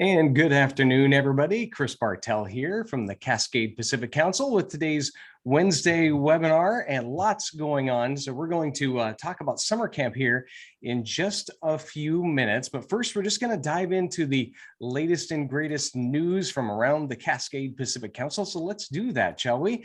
And good afternoon, everybody. Chris Bartell here from the Cascade Pacific Council with today's Wednesday webinar, and lots going on. So we're going to talk about summer camp here in just a few minutes. But first, we're just going to dive into the latest and greatest news from around the Cascade Pacific Council. So let's do that, shall we?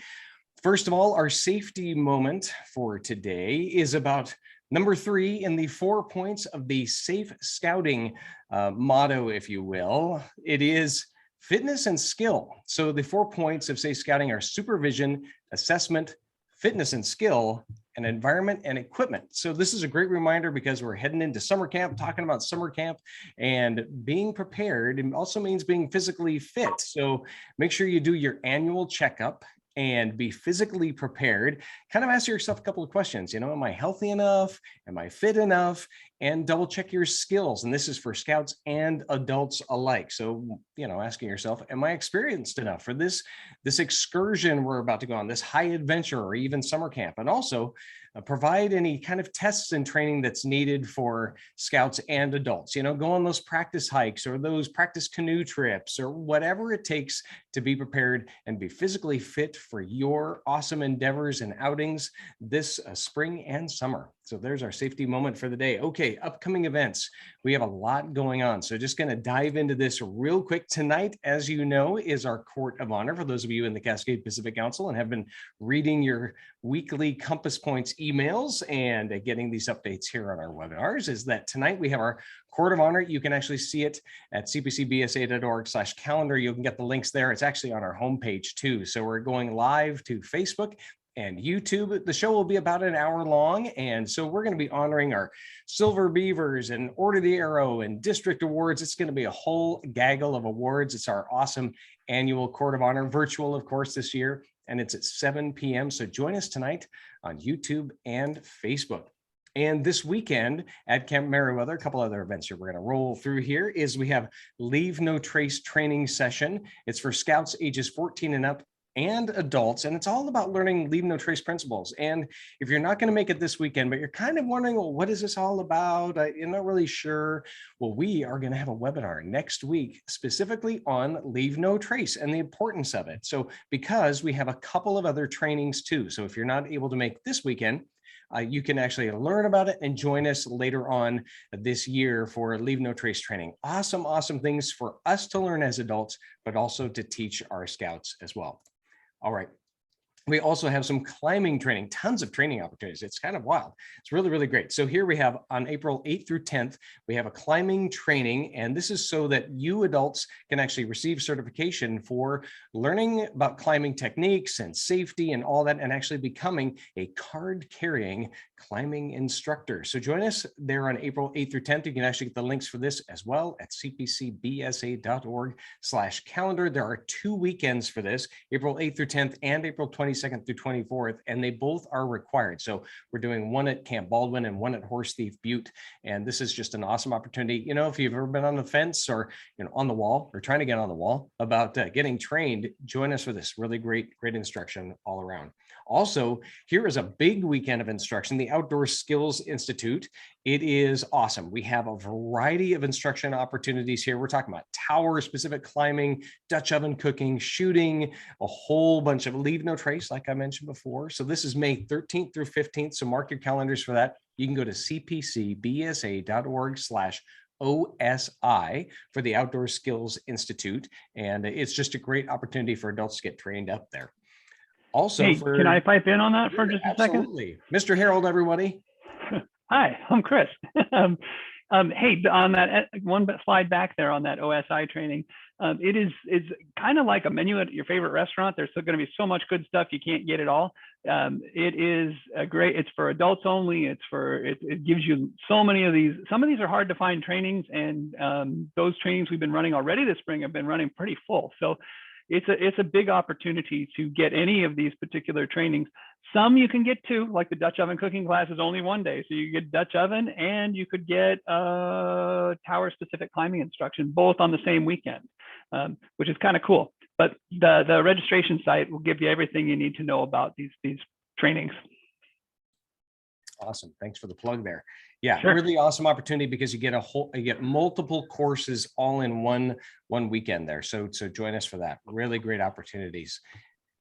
First of all, our safety moment for today is about number 3 in the 4 points of the Safe Scouting motto, if you will. It is fitness and skill. So the 4 points of Safe Scouting are supervision, assessment, fitness and skill, and environment and equipment. So this is a great reminder because we're heading into summer camp, talking about summer camp, and being prepared. It also means being physically fit. So make sure you do your annual checkup and be physically prepared. Kind of ask yourself a couple of questions. Am I healthy enough? Am I fit enough? And double check your skills. And this is for scouts and adults alike. So, asking yourself, am I experienced enough for this excursion we're about to go on, this high adventure or even summer camp? And also provide any kind of tests and training that's needed for scouts and adults. Go on those practice hikes or those practice canoe trips or whatever it takes to be prepared and be physically fit for your awesome endeavors and outings this spring and summer. So there's our safety moment for the day. Okay, upcoming events. We have a lot going on. So just going to dive into this real quick. Tonight, as you know, is our Court of Honor for those of you in the Cascade Pacific Council and have been reading your weekly Compass Points emails and getting these updates here on our webinars. Is that tonight we have our Court of Honor. You can actually see it at cpcbsa.org/calendar. You can get the links there. It's actually on our homepage too. So we're going live to Facebook and YouTube. The show will be about an hour long. And so we're going to be honoring our Silver Beavers and Order the Arrow and District Awards. It's going to be a whole gaggle of awards. It's our awesome annual Court of Honor, virtual, of course, this year. And it's at 7 p.m. So join us tonight on YouTube and Facebook. And this weekend at Camp Merryweather, a couple other events here we're going to roll through here is we have Leave No Trace training session. It's for scouts ages 14 and up and adults, and it's all about learning Leave No Trace principles. And if you're not going to make it this weekend, but you're kind of wondering, well, what is this all about? You're not really sure. Well, we are going to have a webinar next week specifically on Leave No Trace and the importance of it. So because we have a couple of other trainings too. So if you're not able to make this weekend, you can actually learn about it and join us later on this year for Leave No Trace training. Awesome, awesome things for us to learn as adults, but also to teach our scouts as well. All right. We also have some climbing training, tons of training opportunities. It's kind of wild. It's really, really great. So here we have on April 8th through 10th, we have a climbing training. And this is so that you adults can actually receive certification for learning about climbing techniques and safety and all that, and actually becoming a card-carrying climbing instructor. So join us there on April 8th through 10th. You can actually get the links for this as well at cpcbsa.org/calendar. There are 2 weekends for this, April 8th through 10th and April 22nd through 24th, and they both are required. So we're doing one at Camp Baldwin and one at Horse Thief Butte. And this is just an awesome opportunity. If you've ever been on the fence or on the wall or trying to get on the wall about getting trained, join us for this really great instruction all around. Also, here is a big weekend of instruction, the Outdoor Skills Institute. It is awesome. We have a variety of instruction opportunities here. We're talking about tower-specific climbing, Dutch oven cooking, shooting, a whole bunch of Leave No Trace, like I mentioned before. So this is May 13th through 15th. So mark your calendars for that. You can go to cpcbsa.org/OSI for the Outdoor Skills Institute. And it's just a great opportunity for adults to get trained up there. Also, hey, can I pipe in on that for just a second? Absolutely. Mr. Harold, everybody. Hi, I'm Chris. Hey, on that one slide back there on that OSI training, it's kind of like a menu at your favorite restaurant. There's still going to be so much good stuff, you can't get it all. It is it's for adults only. It gives you so many of these. Some of these are hard to find trainings, and those trainings we've been running already this spring have been running pretty full. So it's a big opportunity to get any of these particular trainings. Some you can get to, like the Dutch oven cooking class is only 1 day. So you get Dutch oven and you could get tower specific climbing instruction, both on the same weekend, which is kind of cool. But the registration site will give you everything you need to know about these trainings. Awesome. Thanks for the plug there. Yeah, Sure. really awesome opportunity because you get multiple courses all in one weekend there. So join us for that. Really great opportunities.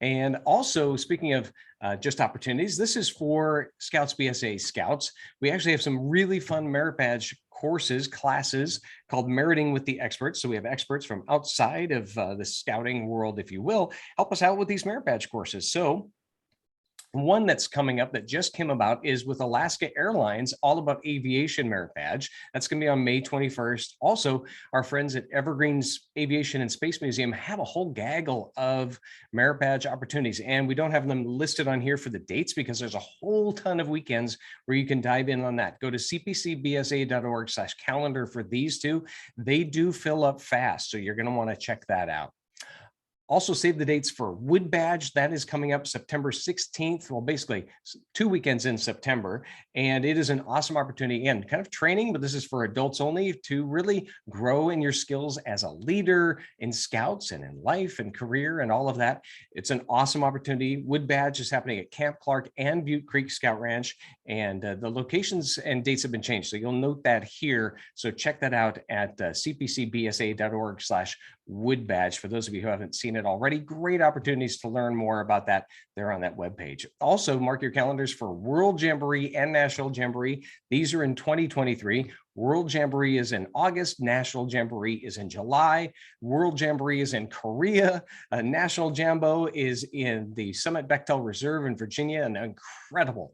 And also, speaking of just opportunities, this is for Scouts BSA Scouts. We actually have some really fun merit badge courses, classes called Meriting with the Experts. So we have experts from outside of the scouting world, if you will, help us out with these merit badge courses. So one that's coming up that just came about is with Alaska Airlines, all about aviation merit badge. That's going to be on May 21st. Also, our friends at Evergreen's Aviation and Space Museum have a whole gaggle of merit badge opportunities. And we don't have them listed on here for the dates because there's a whole ton of weekends where you can dive in on that. Go to cpcbsa.org/calendar for these two. They do fill up fast, so you're going to want to check that out. Also save the dates for Wood Badge. That is coming up September 16th. Well, basically 2 weekends in September. And it is an awesome opportunity and kind of training, but this is for adults only to really grow in your skills as a leader in Scouts and in life and career and all of that. It's an awesome opportunity. Wood Badge is happening at Camp Clark and Butte Creek Scout Ranch. And the locations and dates have been changed. So you'll note that here. So check that out at cpcbsa.org/Wood Badge. For those of you who haven't seen it already, great opportunities to learn more about that there on that webpage. Also, mark your calendars for World Jamboree and National Jamboree. These are in 2023. World Jamboree is in August. National Jamboree is in July. World Jamboree is in Korea. National Jambo is in the Summit Bechtel Reserve in Virginia. And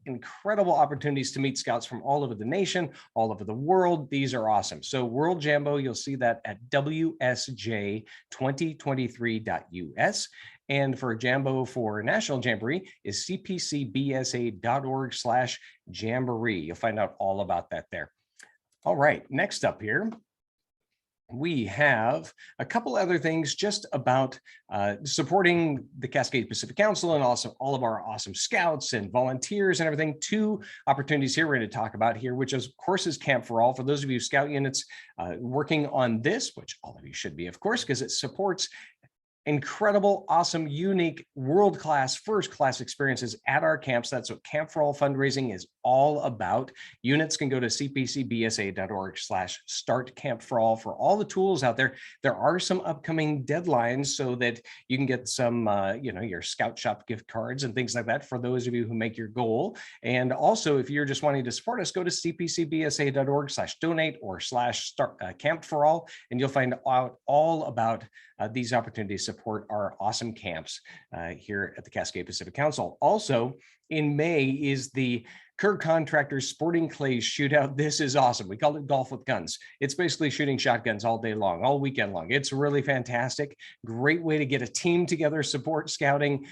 incredible opportunities to meet Scouts from all over the nation, all over the world. These are awesome. So World Jambo, you'll see that at wsj2023.us. And for Jambo for National Jamboree is cpcbsa.org/jamboree. You'll find out all about that there. All right, next up here, we have a couple other things just about supporting the Cascade Pacific Council and also all of our awesome Scouts and volunteers and everything. 2 opportunities here we're going to talk about here, which of course is Camp for All. For those of you Scout units working on this, which all of you should be, of course, because it supports incredible, awesome, unique, world-class, first-class experiences at our camps. That's what Camp for All fundraising is all about. Units can go to cpcbsa.org/start Camp for All for all the tools out there. There are some upcoming deadlines so that you can get some, your Scout Shop gift cards and things like that for those of you who make your goal. And also, if you're just wanting to support us, go to cpcbsa.org/donate or /start Camp for All, and you'll find out all about these opportunities to support our awesome camps here at the Cascade Pacific Council. Also, in May is the Kerr Contractors Sporting Clays Shootout. This is awesome. We call it Golf with Guns. It's basically shooting shotguns all day long, all weekend long. It's really fantastic. Great way to get a team together, support scouting,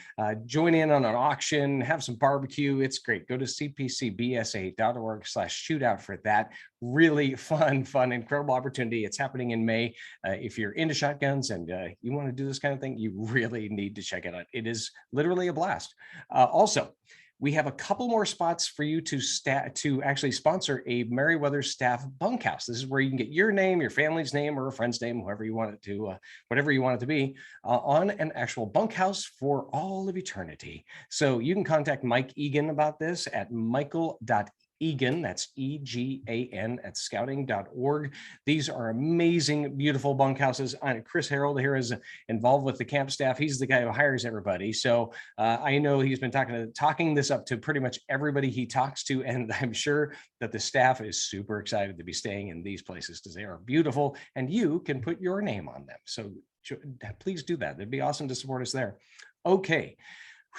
join in on an auction, have some barbecue. It's great. Go to cpcbsa.org/shootout for that. Really fun, incredible opportunity. It's happening in May. If you're into shotguns and you want to do this kind of thing, you really need to check it out. It is literally a blast. Also, we have a couple more spots for you to actually sponsor a Merryweather staff bunkhouse. This is where you can get your name, your family's name, or a friend's name, whoever you want it to, whatever you want it to be, on an actual bunkhouse for all of eternity. So you can contact Mike Egan about this at michael.egan, that's EGAN, at scouting.org. These are amazing, beautiful bunkhouses. Chris Harold here is involved with the camp staff. He's the guy who hires everybody. So I know he's been talking this up to pretty much everybody he talks to, and I'm sure that the staff is super excited to be staying in these places because they are beautiful and you can put your name on them. So please do that. It'd be awesome to support us there. Okay,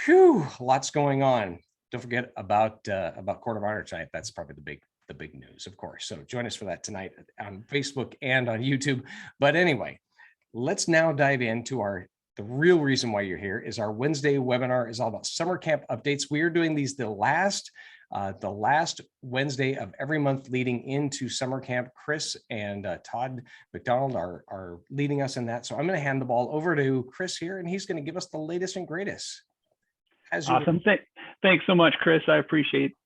whew, lots going on. Don't forget about Court of Honor tonight. That's probably the big news, of course. So join us for that tonight on Facebook and on YouTube. But anyway, let's now dive into the real reason why you're here. Is our Wednesday webinar is all about summer camp updates. We are doing these the last Wednesday of every month leading into summer camp. Chris and Todd McDonald are leading us in that. So I'm going to hand the ball over to Chris here, and he's going to give us the latest and greatest. Awesome. Thanks so much, Chris. I appreciate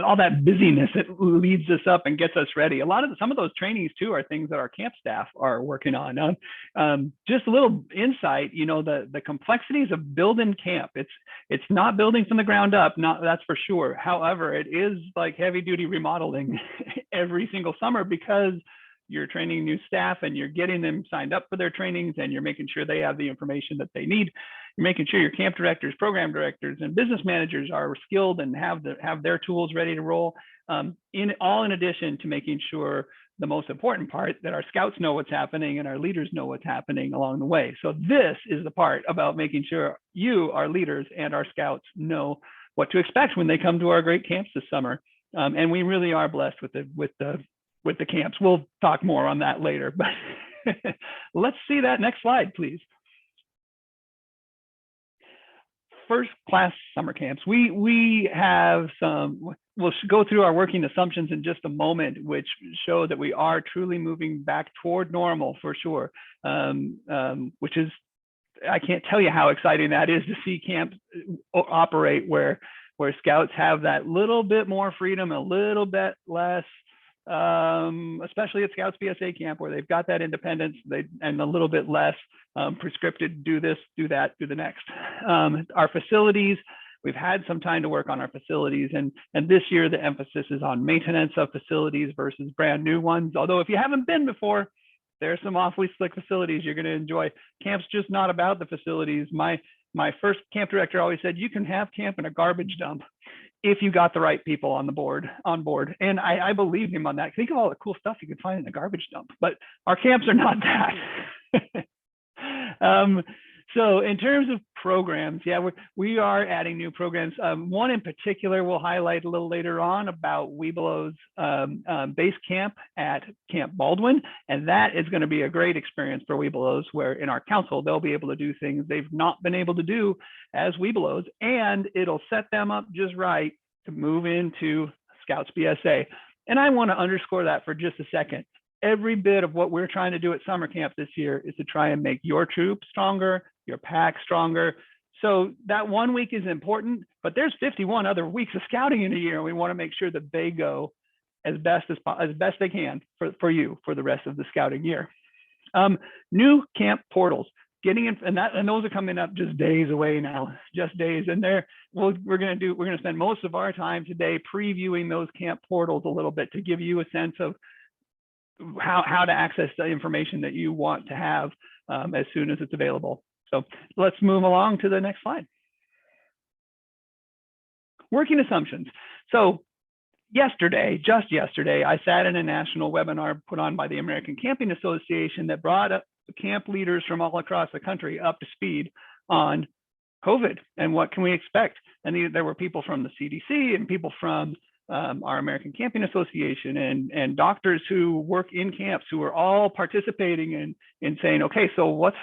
all that busyness that leads us up and gets us ready. Some of those trainings too are things that our camp staff are working on. Just a little insight, the complexities of building camp. It's not building from the ground up, that's for sure. However, it is like heavy duty remodeling every single summer, because you're training new staff and you're getting them signed up for their trainings, and you're making sure they have the information that they need. You're making sure your camp directors, program directors, and business managers are skilled and have their tools ready to roll. In addition to making sure, the most important part, that our scouts know what's happening and our leaders know what's happening along the way. So this is the part about making sure you, our leaders, and our scouts know what to expect when they come to our great camps this summer. And we really are blessed with the camps. We'll talk more on that later, but let's see that next slide, please. First class summer camps. We have we'll go through our working assumptions in just a moment, which show that we are truly moving back toward normal for sure. Which is, I can't tell you how exciting that is to see camps operate where scouts have that little bit more freedom, a little bit less, especially at Scouts BSA camp, where they've got that independence, and a little bit less prescripted, do this, do that, do the next. Our facilities, we've had some time to work on our facilities, and this year the emphasis is on maintenance of facilities versus brand new ones. Although if you haven't been before, there's some awfully slick facilities you're going to enjoy. Camp's just not about the facilities. My first camp director always said, you can have camp in a garbage dump if you got the right people on board. And I believe him on that. Think of all the cool stuff you can find in a garbage dump, but our camps are not that. So in terms of programs, yeah, we are adding new programs. One in particular we'll highlight a little later on about Webelo's base camp at Camp Baldwin. And that is going to be a great experience for Webelo's, where in our council, they'll be able to do things they've not been able to do as Webelo's, and it'll set them up just right to move into Scouts BSA. And I want to underscore that for just a second. Every bit of what we're trying to do at summer camp this year is to try and make your troop stronger, your pack stronger. So that 1 week is important, but there's 51 other weeks of scouting in a year. And we want to make sure that they go as best they can for you for the rest of the scouting year. New camp portals, getting in, and those are coming up just days away now, just days. And we're going to spend most of our time today previewing those camp portals a little bit to give you a sense of how to access the information that you want to have as soon as it's available. So let's move along to the next slide. Working assumptions. So just yesterday, I sat in a national webinar put on by the American Camping Association that brought up camp leaders from all across the country up to speed on COVID and what can we expect. And there were people from the CDC and people from our American Camping Association and doctors who work in camps who are all participating in saying, okay, so what's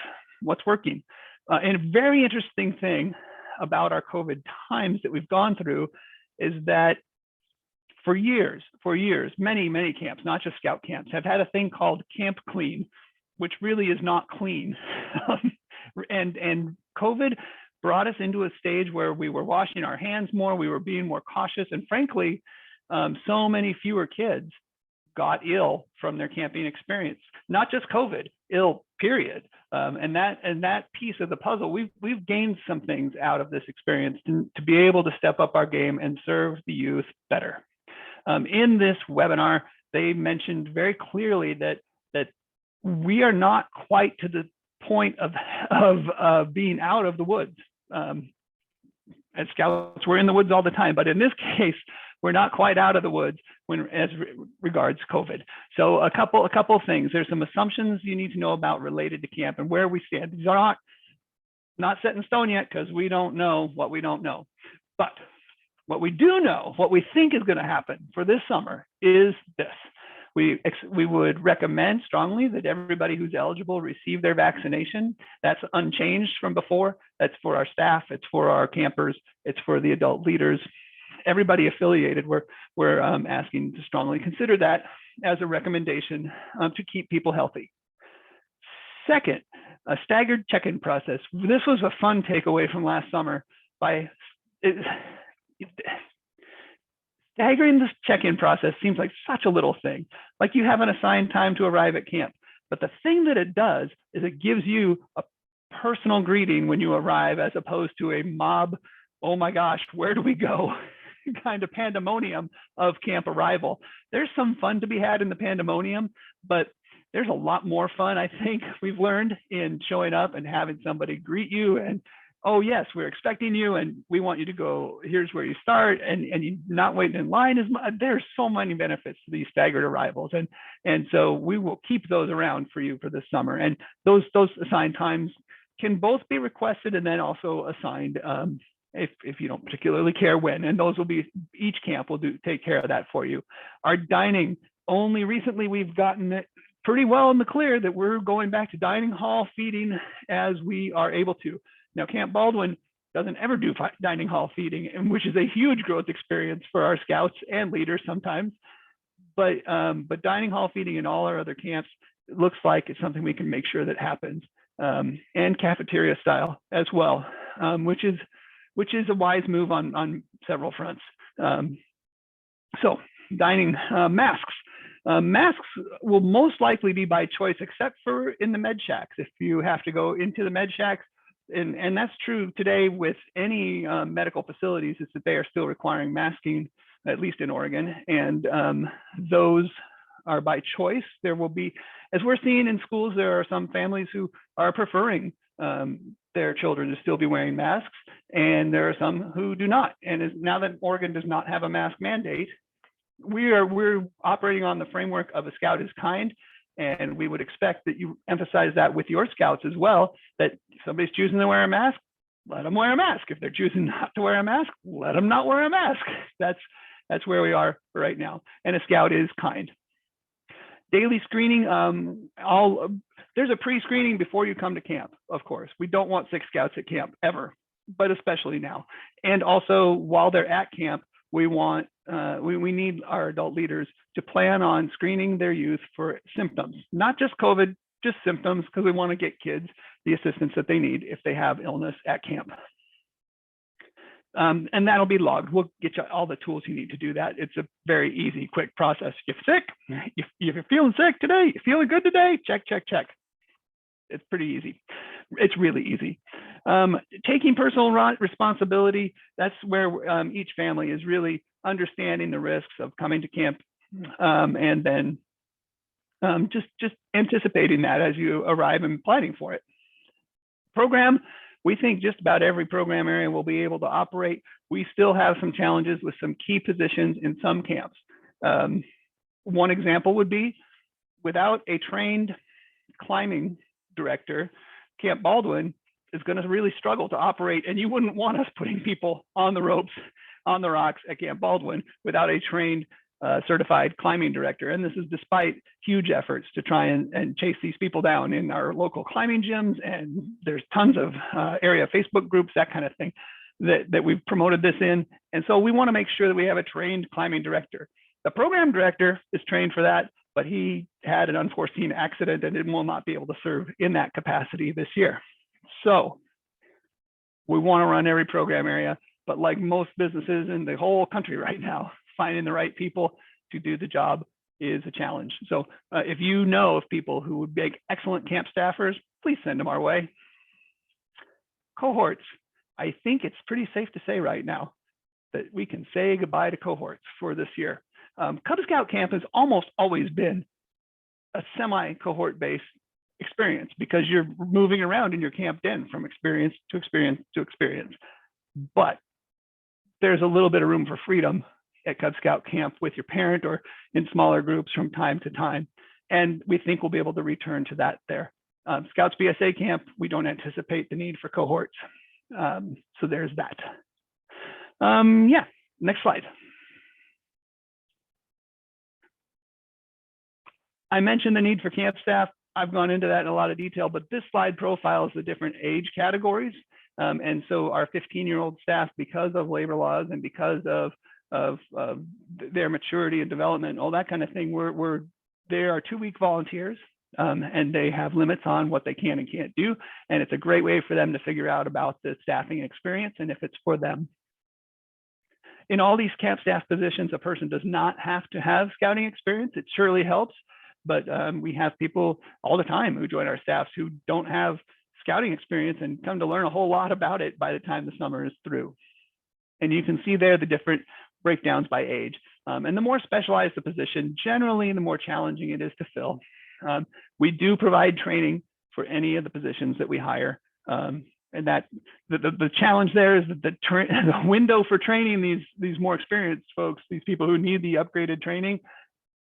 working? And a very interesting thing about our COVID times that we've gone through is that for years, many camps, not just scout camps, have had a thing called Camp Clean, which really is not clean. and COVID brought us into a stage where we were washing our hands more, we were being more cautious, and frankly, so many fewer kids got ill from their camping experience. Not just COVID, ill, period. And that piece of the puzzle, we've gained some things out of this experience to be able to step up our game and serve the youth better. In this webinar, they mentioned very clearly that we are not quite to the point of being out of the woods. As scouts, we're in the woods all the time, but in this case, we're not quite out of the woods as regards COVID. So a couple of things. There's some assumptions you need to know about related to camp and where we stand. These are not set in stone yet because we don't know what we don't know. But what we do know, what we think is going to happen for this summer is this. We would recommend strongly that everybody who's eligible receive their vaccination. That's unchanged from before. That's for our staff. It's for our campers. It's for the adult leaders. Everybody affiliated, we're asking to strongly consider that as a recommendation to keep people healthy. Second, a staggered check-in process. This was a fun takeaway from last summer. staggering this check-in process seems like such a little thing, like you have an assigned time to arrive at camp. But the thing that it does is it gives you a personal greeting when you arrive, as opposed to a mob, oh my gosh, where do we go? kind of pandemonium of camp arrival. There's some fun to be had in the pandemonium, but there's a lot more fun, I think, we've learned in showing up and having somebody greet you and, oh yes, we're expecting you and we want you to go, here's where you start, and you're not waiting in line as much. There's so many benefits to these staggered arrivals. And so we will keep those around for you for this summer. And those assigned times can both be requested and then also assigned if you don't particularly care when, and those will be, each camp will take care of that for you. Our dining, only recently we've gotten it pretty well in the clear that we're going back to dining hall feeding as we are able to. Now, Camp Baldwin doesn't ever do dining hall feeding, which is a huge growth experience for our scouts and leaders sometimes. But dining hall feeding in all our other camps, it looks like it's something we can make sure that happens, and cafeteria style as well, which is a wise move on several fronts. So dining, masks. Masks will most likely be by choice, except for in the med shacks. If you have to go into the med shacks, and that's true today with any medical facilities, is that they are still requiring masking, at least in Oregon. And those are by choice. There will be, as we're seeing in schools, there are some families who are preferring their children to still be wearing masks, and there are some who do not. And now that Oregon does not have a mask mandate, we're operating on the framework of a scout is kind, and we would expect that you emphasize that with your scouts as well, that if somebody's choosing to wear a mask, let them wear a mask. If they're choosing not to wear a mask, let them not wear a mask. That's where we are right now, and a scout is kind. Daily screening, there's a pre-screening before you come to camp, of course. We don't want 6 scouts at camp ever, but especially now. And also while they're at camp, we want, we need our adult leaders to plan on screening their youth for symptoms, not just COVID, just symptoms, because we want to get kids the assistance that they need if they have illness at camp. And that'll be logged. We'll get you all the tools you need to do that. It's a very easy, quick process. If you're sick, if you're feeling sick today, you're feeling good today, check, check, check. It's pretty easy. It's really easy. Taking personal responsibility, that's where each family is really understanding the risks of coming to camp, and then just anticipating that as you arrive and planning for it. Program, we think just about every program area will be able to operate. We still have some challenges with some key positions in some camps. One example would be, without a trained climbing director, Camp Baldwin is going to really struggle to operate, and you wouldn't want us putting people on the ropes, on the rocks at Camp Baldwin without a trained certified climbing director. And this is despite huge efforts to try and chase these people down in our local climbing gyms. And there's tons of area Facebook groups, that kind of thing, that we've promoted this in. And so we want to make sure that we have a trained climbing director. The program director is trained for that, but he had an unforeseen accident and will not be able to serve in that capacity this year. So we want to run every program area, but like most businesses in the whole country right now, finding the right people to do the job is a challenge. So if you know of people who would make excellent camp staffers, please send them our way. Cohorts, I think it's pretty safe to say right now that we can say goodbye to cohorts for this year. Cub Scout camp has almost always been a semi-cohort based experience because you're moving around in your camp den from experience to experience to experience. But there's a little bit of room for freedom at Cub Scout camp with your parent or in smaller groups from time to time. And we think we'll be able to return to that there. Scouts BSA camp, we don't anticipate the need for cohorts. So there's that. Yeah, next slide. I mentioned the need for camp staff. I've gone into that in a lot of detail, but this slide profiles the different age categories. And so our 15-year-old staff, because of labor laws and because of their maturity and development, all that kind of thing, they are 2-week volunteers, and they have limits on what they can and can't do. And it's a great way for them to figure out about the staffing experience and if it's for them. In all these camp staff positions, a person does not have to have scouting experience. It surely helps, but we have people all the time who join our staffs who don't have scouting experience and come to learn a whole lot about it by the time the summer is through. And you can see there the different breakdowns by age. And the more specialized the position, generally, the more challenging it is to fill. We do provide training for any of the positions that we hire. And that the challenge there is that the window for training these more experienced folks, these people who need the upgraded training,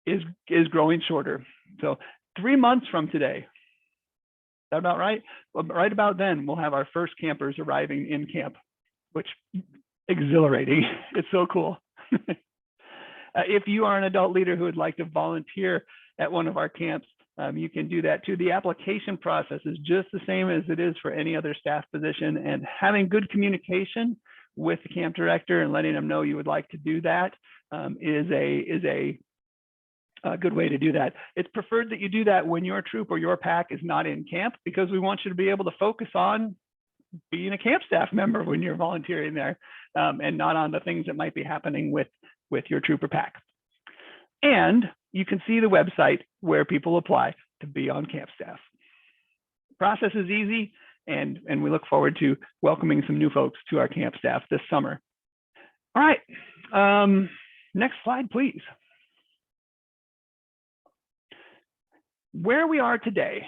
is growing shorter. So 3 months from today, is that about right? Well, right about then, we'll have our first campers arriving in camp, which exhilarating. It's so cool. If you are an adult leader who would like to volunteer at one of our camps, you can do that too. The application process is just the same as it is for any other staff position, and having good communication with the camp director and letting them know you would like to do that is a good way to do that. It's preferred that you do that when your troop or your pack is not in camp, because we want you to be able to focus on being a camp staff member when you're volunteering there, and not on the things that might be happening with your troop or pack. And you can see the website where people apply to be on camp staff. The process is easy, and we look forward to welcoming some new folks to our camp staff this summer. All right, next slide, please. Where we are today.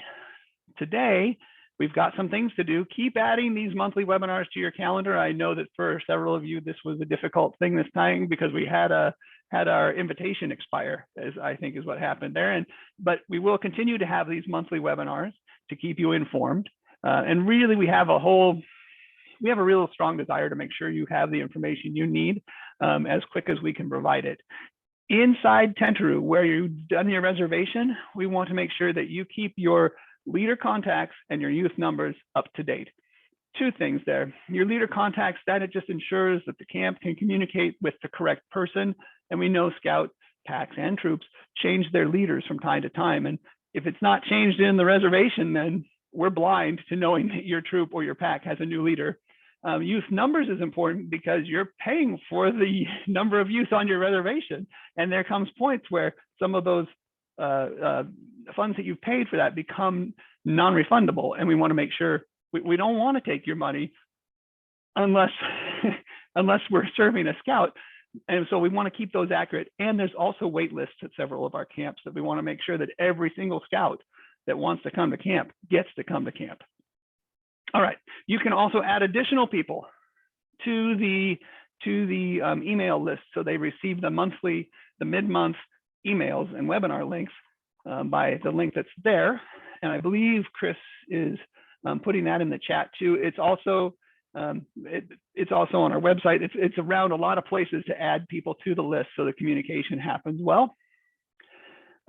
Today, we've got some things to do. Keep adding these monthly webinars to your calendar. I know that for several of you, this was a difficult thing this time because we had our invitation expire, as I think is what happened there. But we will continue to have these monthly webinars to keep you informed. And really, we have a real strong desire to make sure you have the information you need as quick as we can provide it. Inside Tentaroo, where you've done your reservation, we want to make sure that you keep your leader contacts and your youth numbers up to date. Two things there. Your leader contacts, that it just ensures that the camp can communicate with the correct person. And we know scout packs and troops change their leaders from time to time. And if it's not changed in the reservation, then we're blind to knowing that your troop or your pack has a new leader. Youth numbers is important because you're paying for the number of youth on your reservation. And there comes points where some of those funds that you've paid for that become non-refundable. And we want to make sure we don't want to take your money unless we're serving a scout. And so we want to keep those accurate. And there's also wait lists at several of our camps that we want to make sure that every single scout that wants to come to camp gets to come to camp. All right, you can also add additional people to the email list so they receive the mid-month emails and webinar links by the link that's there. And I believe Chris is putting that in the chat too. It's also on our website. It's around a lot of places to add people to the list so the communication happens well.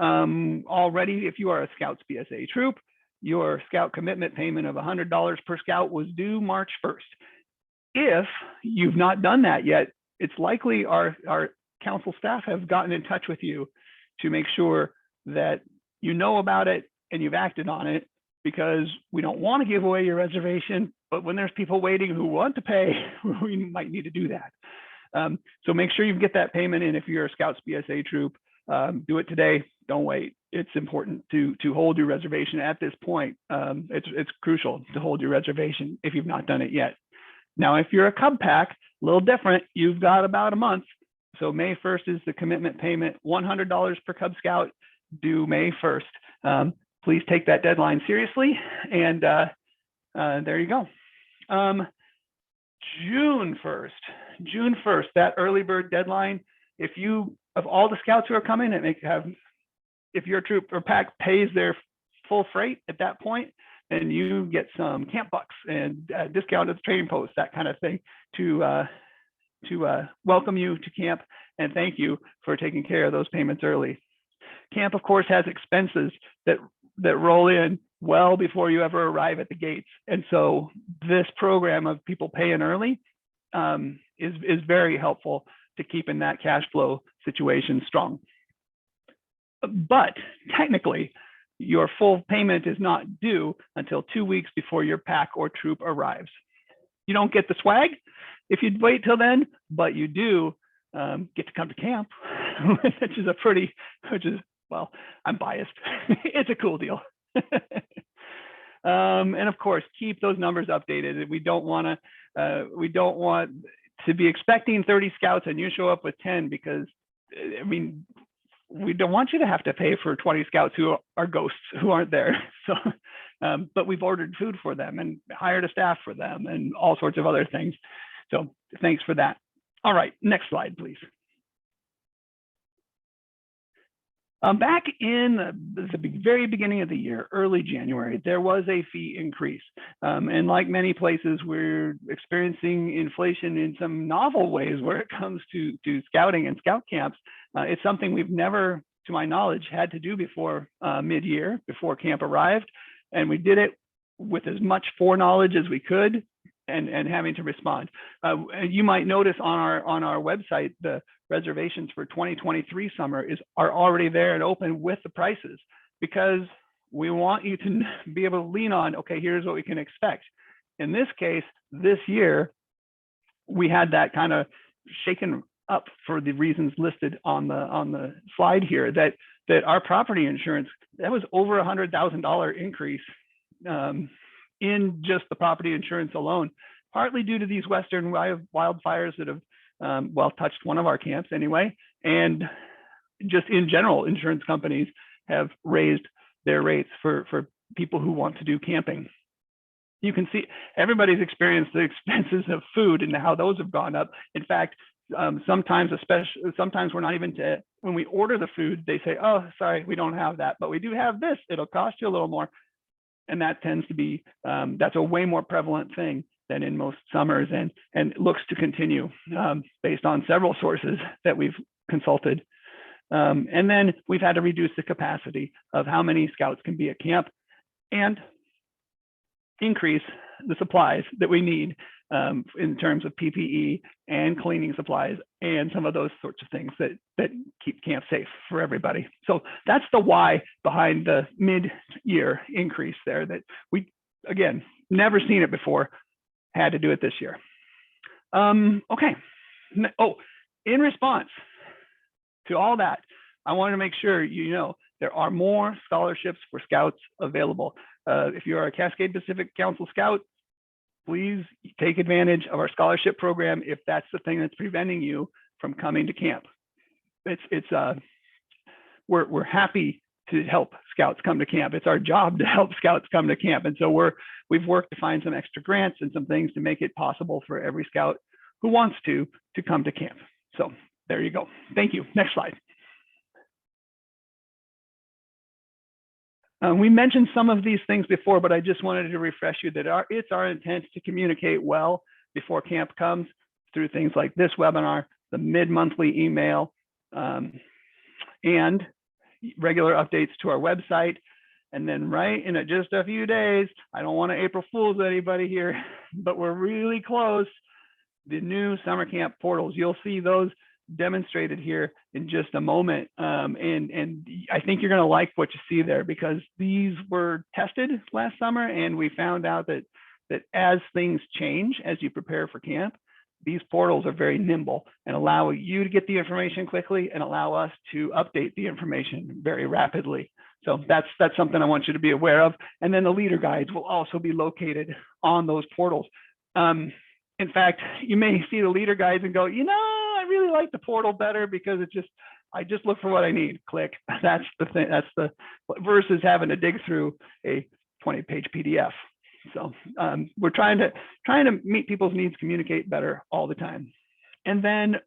Already, if you are a Scouts BSA troop, your scout commitment payment of $100 per scout was due March 1st. If you've not done that yet, it's likely our council staff have gotten in touch with you to make sure that you know about it and you've acted on it, because we don't want to give away your reservation, but when there's people waiting who want to pay, we might need to do that. So make sure you get that payment in if you're a Scouts BSA troop. Do it today, don't wait. It's important to hold your reservation at this point. It's crucial to hold your reservation if you've not done it yet. Now, if you're a Cub pack, a little different, you've got about a month. So May 1st is the commitment payment, $100 per Cub Scout, due May 1st. Please take that deadline seriously, and there you go. June 1st, that early bird deadline. Of all the scouts who are coming, if your troop or pack pays their full freight at that point, then you get some camp bucks and discount at the trading post, that kind of thing, to welcome you to camp and thank you for taking care of those payments early. Camp, of course, has expenses that roll in well before you ever arrive at the gates. And so this program of people paying early is very helpful to keeping that cash flow situation strong. But technically, your full payment is not due until 2 weeks before your pack or troop arrives. You don't get the swag if you wait till then, but you do get to come to camp, well, I'm biased. It's a cool deal. And of course, keep those numbers updated. We don't want to be expecting 30 scouts and you show up with 10, because I mean, we don't want you to have to pay for 20 scouts who are ghosts who aren't there. So, but we've ordered food for them and hired a staff for them and all sorts of other things. So thanks for that. All right, next slide, please. Back in the very beginning of the year, early January, there was a fee increase. And like many places, we're experiencing inflation in some novel ways where it comes to scouting and scout camps. It's something we've never, to my knowledge, had to do before mid-year, before camp arrived. And we did it with as much foreknowledge as we could and having to respond. You might notice on our website, the reservations for 2023 summer are already there and open with the prices, because we want you to be able to lean on, okay, here's what we can expect. In this case, this year, we had that kind of shaken up for the reasons listed on the slide here, that our property insurance, that was over $100,000 increase in just the property insurance alone, partly due to these western wildfires that have touched one of our camps anyway. And just in general, insurance companies have raised their rates for people who want to do camping. You can see everybody's experienced the expenses of food and how those have gone up. In fact, sometimes we're not even when we order the food, they say, oh, sorry, we don't have that, but we do have this. It'll cost you a little more. And that tends to be, that's a way more prevalent thing than in most summers, and looks to continue based on several sources that we've consulted. And then we've had to reduce the capacity of how many scouts can be at camp and increase the supplies that we need in terms of PPE and cleaning supplies and some of those sorts of things that keep camp safe for everybody. So that's the why behind the mid-year increase there, that we, again, never seen it before, had to do it this year. Okay. Oh, in response to all that, I want to make sure you know there are more scholarships for scouts available. If you are a Cascade Pacific Council Scout, please take advantage of our scholarship program if that's the thing that's preventing you from coming to camp. We're happy to help scouts come to camp. It's our job to help scouts come to camp. And so we've worked to find some extra grants and some things to make it possible for every scout who wants to come to camp. So there you go. Thank you. Next slide. We mentioned some of these things before, but I just wanted to refresh you that it's our intent to communicate well before camp comes through things like this webinar, the mid-monthly email, and regular updates to our website. And then right in just a few days, I don't want to April Fool's anybody here, but we're really close. The new summer camp portals, you'll see those demonstrated here in just a moment. And I think you're going to like what you see there, because these were tested last summer, and we found out that as things change, as you prepare for camp, these portals are very nimble and allow you to get the information quickly and allow us to update the information very rapidly. So that's something I want you to be aware of. And then the leader guides will also be located on those portals. In fact, you may see the leader guides and go, I really like the portal better because I just look for what I need. Click. That's the thing. That's the versus having to dig through a 20-page PDF. So we're trying to meet people's needs, communicate better all the time. And then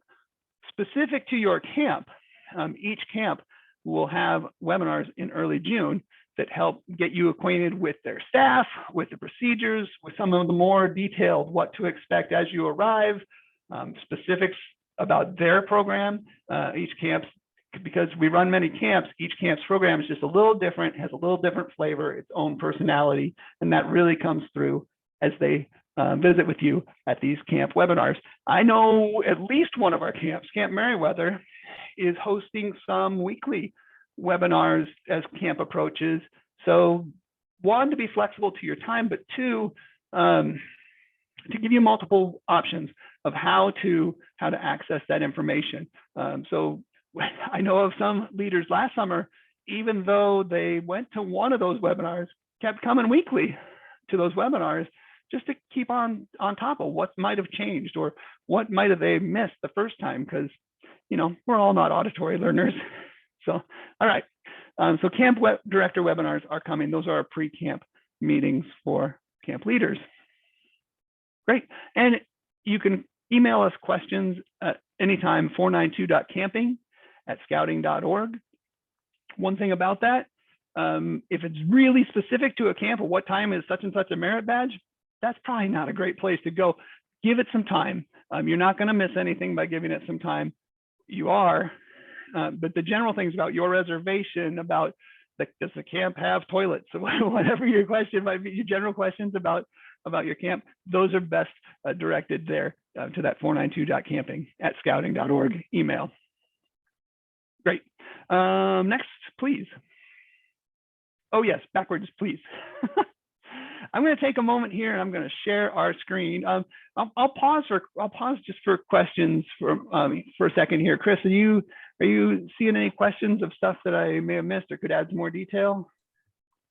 specific to your camp, each camp will have webinars in early June that help get you acquainted with their staff, with the procedures, with some of the more detailed what to expect as you arrive, specifics about their program. Each camp, because we run many camps, each camp's program is just a little different, has a little different flavor, its own personality, and that really comes through as they visit with you at these camp webinars. I know at least one of our camps, Camp Merryweather, is hosting some weekly webinars as camp approaches. So one, to be flexible to your time, but two, to give you multiple options of how to access that information. So I know of some leaders last summer, even though they went to one of those webinars, kept coming weekly to those webinars just to keep on top of what might have changed or what might have they missed the first time, because we're all not auditory learners. So all right, so camp director webinars are coming. Those are our pre-camp meetings for camp leaders. Great. And you can email us questions at anytime, 492.camping@scouting.org. One thing about that, if it's really specific to a camp or what time is such and such a merit badge, that's probably not a great place to go. Give it some time. You're not going to miss anything by giving it some time. You are, but the general things about your reservation, about does the camp have toilets, or whatever your question might be, your general questions about your camp, those are best directed there to that 492.camping@scouting.org email. Great. Next, please. Oh yes, backwards, please. I'm going to take a moment here and I'm going to share our screen. I'll pause just for questions for a second here. Chris, are you seeing any questions of stuff that I may have missed or could add some more detail?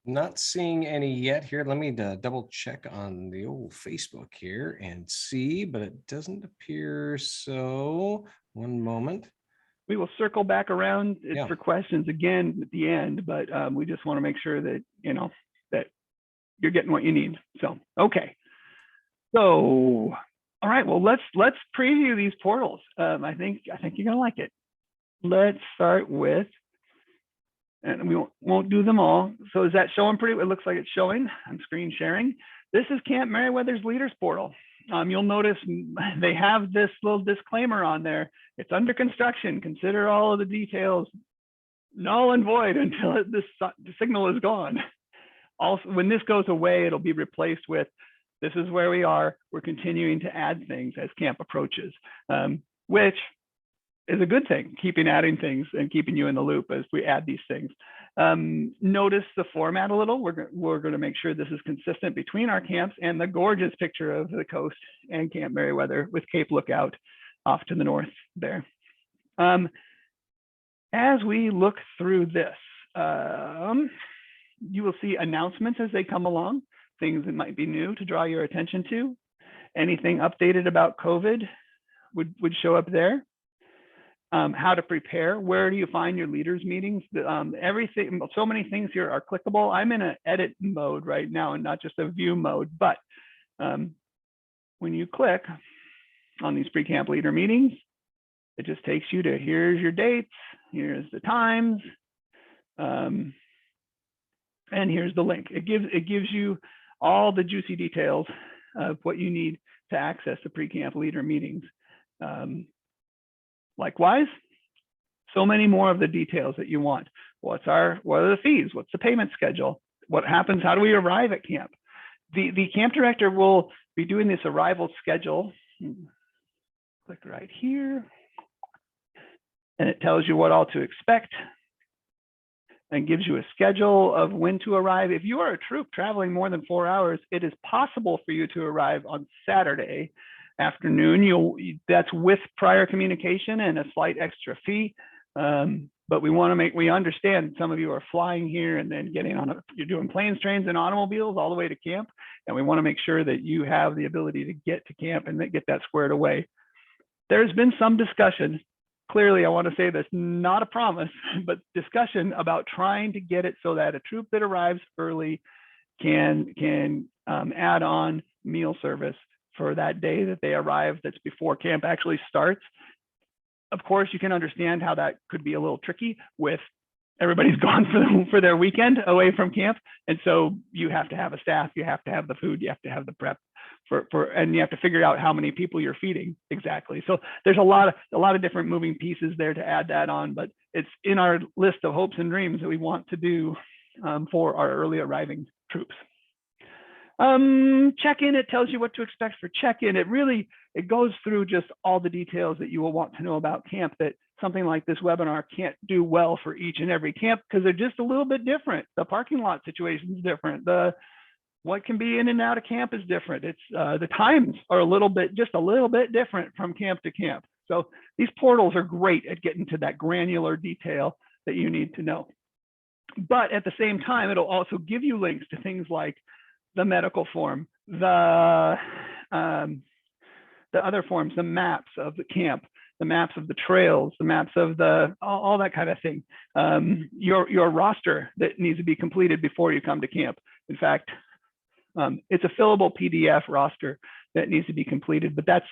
Not seeing any yet here. Let me double check on the old Facebook here and see, but it doesn't appear so. One moment. We will circle back around for questions again at the end, but we just want to make sure that that you're getting what you need. So okay. So all right. Well, let's preview these portals. I think you're gonna like it. Let's start with. And we won't do them all. So is that showing pretty? It looks like it's showing. I'm screen sharing. This is Camp Merryweather's Leaders Portal. You'll notice they have this little disclaimer on there. It's under construction. Consider all of the details null and void until the signal is gone. Also, when this goes away, it'll be replaced with, this is where we are. We're continuing to add things as camp approaches, which is a good thing, adding things and keeping you in the loop as we add these things. Notice the format a little. We're going to make sure this is consistent between our camps and the gorgeous picture of the coast and Camp Merryweather with Cape Lookout off to the north there. As we look through this, you will see announcements as they come along, things that might be new to draw your attention to. Anything updated about COVID would show up there. How to prepare, where do you find your leaders meetings? Everything, so many things here are clickable. I'm in an edit mode right now and not just a view mode, but when you click on these pre-camp leader meetings, it just takes you to, here's your dates, here's the times, and here's the link. It gives you all the juicy details of what you need to access the pre-camp leader meetings. Likewise, so many more of the details that you want. What are the fees? What's the payment schedule? What happens? How do we arrive at camp? The camp director will be doing this arrival schedule. Click right here. And it tells you what all to expect and gives you a schedule of when to arrive. If you are a troop traveling more than 4 hours, it is possible for you to arrive on Saturday afternoon. That's with prior communication and a slight extra fee. But we understand some of you are flying here and then you're doing planes, trains, and automobiles all the way to camp. And we want to make sure that you have the ability to get to camp and get that squared away. There's been some discussion. Clearly, I want to say that's not a promise, but discussion about trying to get it so that a troop that arrives early can add on meal service for that day that they arrive, that's before camp actually starts. Of course, you can understand how that could be a little tricky with everybody's gone for their weekend away from camp. And so you have to have a staff, you have to have the food, you have to have the prep and you have to figure out how many people you're feeding exactly. So there's a lot of different moving pieces there to add that on, but it's in our list of hopes and dreams that we want to do for our early arriving troops. Check-in, it tells you what to expect for check-in. It goes through just all the details that you will want to know about camp that something like this webinar can't do well for each and every camp because they're just a little bit different. The parking lot situation is different. The what can be in and out of camp is different. It's the times are just a little bit different from camp to camp. So these portals are great at getting to that granular detail that you need to know. But at the same time, it'll also give you links to things like the medical form, the other forms, the maps of the camp, the maps of the trails, the maps of all that kind of thing. Your roster that needs to be completed before you come to camp. In fact, it's a fillable PDF roster that needs to be completed, but that's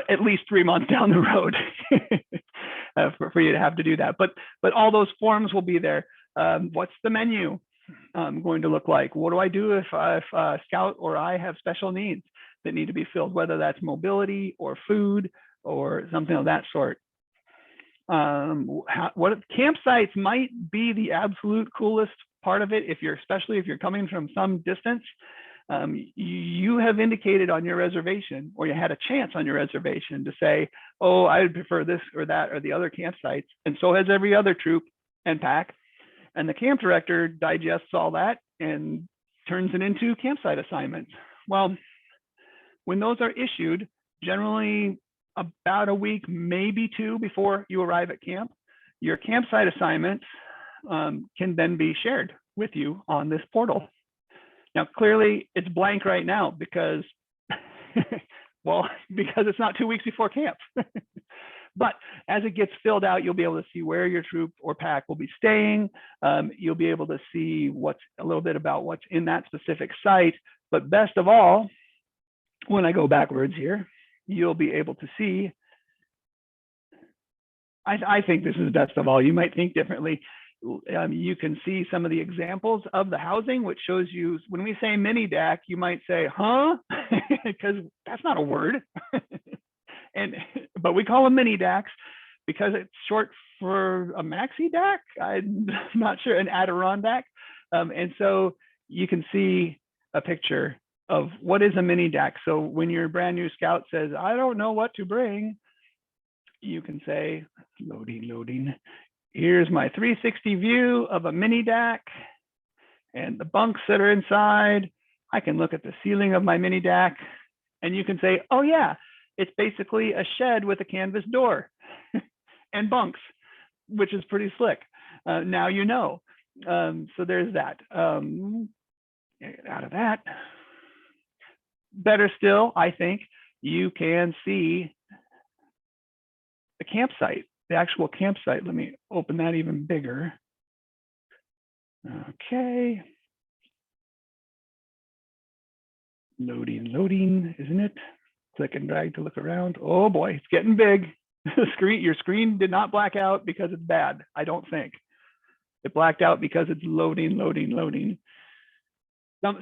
at least 3 months down the road for you to have to do that. But all those forms will be there. What's the menu going to look like? What do I do if a scout or I have special needs that need to be filled, whether that's mobility or food or something of that sort? What campsites might be the absolute coolest part of it, especially if you're coming from some distance. You have indicated on your reservation, or you had a chance on your reservation to say, oh, I would prefer this or that or the other campsites, and so has every other troop and pack. And the camp director digests all that and turns it into campsite assignments. Well, when those are issued, generally about a week, maybe 2 before you arrive at camp, your campsite assignments can then be shared with you on this portal. Now, clearly it's blank right now because, well, because it's not 2 weeks before camp. But as it gets filled out, you'll be able to see where your troop or pack will be staying. You'll be able to see a little bit about what's in that specific site. But best of all, when I go backwards here, you'll be able to see, I think this is best of all. You might think differently. You can see some of the examples of the housing, which shows you, when we say mini DAC, you might say, huh? Because that's not a word. But we call them mini DACs because it's short for a maxi DAC. I'm not sure, an Adirondack. And so you can see a picture of what is a mini DAC. So when your brand new scout says, I don't know what to bring, you can say, loading. Here's my 360 view of a mini DAC and the bunks that are inside. I can look at the ceiling of my mini DAC and you can say, oh yeah, it's basically a shed with a canvas door and bunks, which is pretty slick. Now you know. So there's that. Get out of that. Better still, I think, you can see the campsite, the actual campsite. Let me open that even bigger. Okay. Loading, isn't it? Click and drag to look around. Oh boy, it's getting big. Your screen did not black out because it's bad, I don't think. It blacked out because it's loading.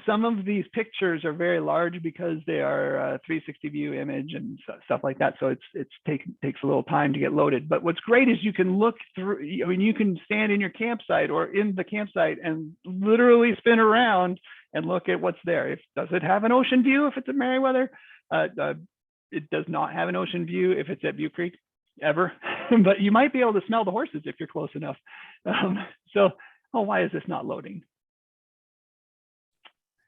Some of these pictures are very large because they are a 360 view image and stuff like that. So it takes a little time to get loaded. But what's great is you can look through, I mean, you can stand in your campsite or in the campsite and literally spin around and look at what's there. Does it have an ocean view if it's at Merryweather? It does not have an ocean view if it's at Butte Creek, ever. But you might be able to smell the horses if you're close enough. Why is this not loading?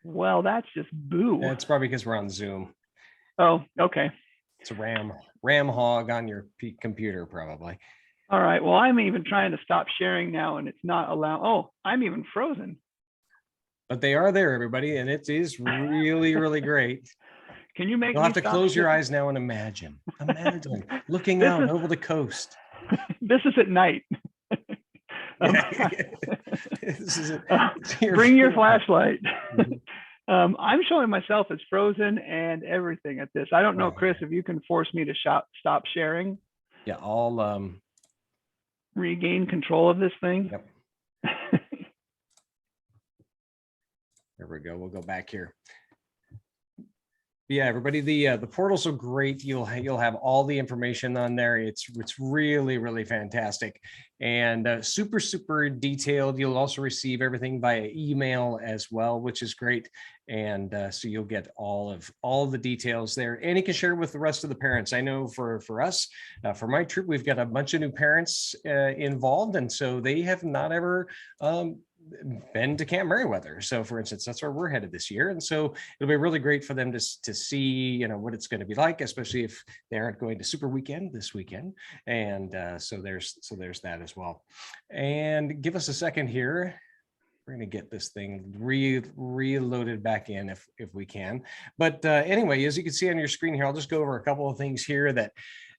Well, that's just boo. It's probably because we're on Zoom. Oh, okay. It's a RAM hog on your computer, probably. All right. Well, I'm even trying to stop sharing now, and it's not allowed. Oh, I'm even frozen. But they are there, everybody, and it is really, really great. Can you make? You'll have to close your eyes now and imagine looking out over the coast. This is at night. This is bring your flashlight. I'm showing myself as frozen and everything at this. I don't know, Chris, if you can force me to stop sharing. Yeah, I'll regain control of this thing. Yep. There we go. We'll go back here. Yeah, everybody, the portals are great. You'll have all the information on there. It's really, really fantastic and super detailed. You'll also receive everything via email as well, which is great. And so you'll get all of the details there, and you can share with the rest of the parents. I know for us, for my troop, we've got a bunch of new parents involved, and so they have not ever been to Camp Merryweather. So for instance, that's where we're headed this year. And so it'll be really great for them to see, you know, what it's going to be like, especially if they aren't going to Super Weekend this weekend. And so there's that as well. And give us a second here. We're going to get this thing reloaded back in if we can. But anyway, as you can see on your screen here, I'll just go over a couple of things here that,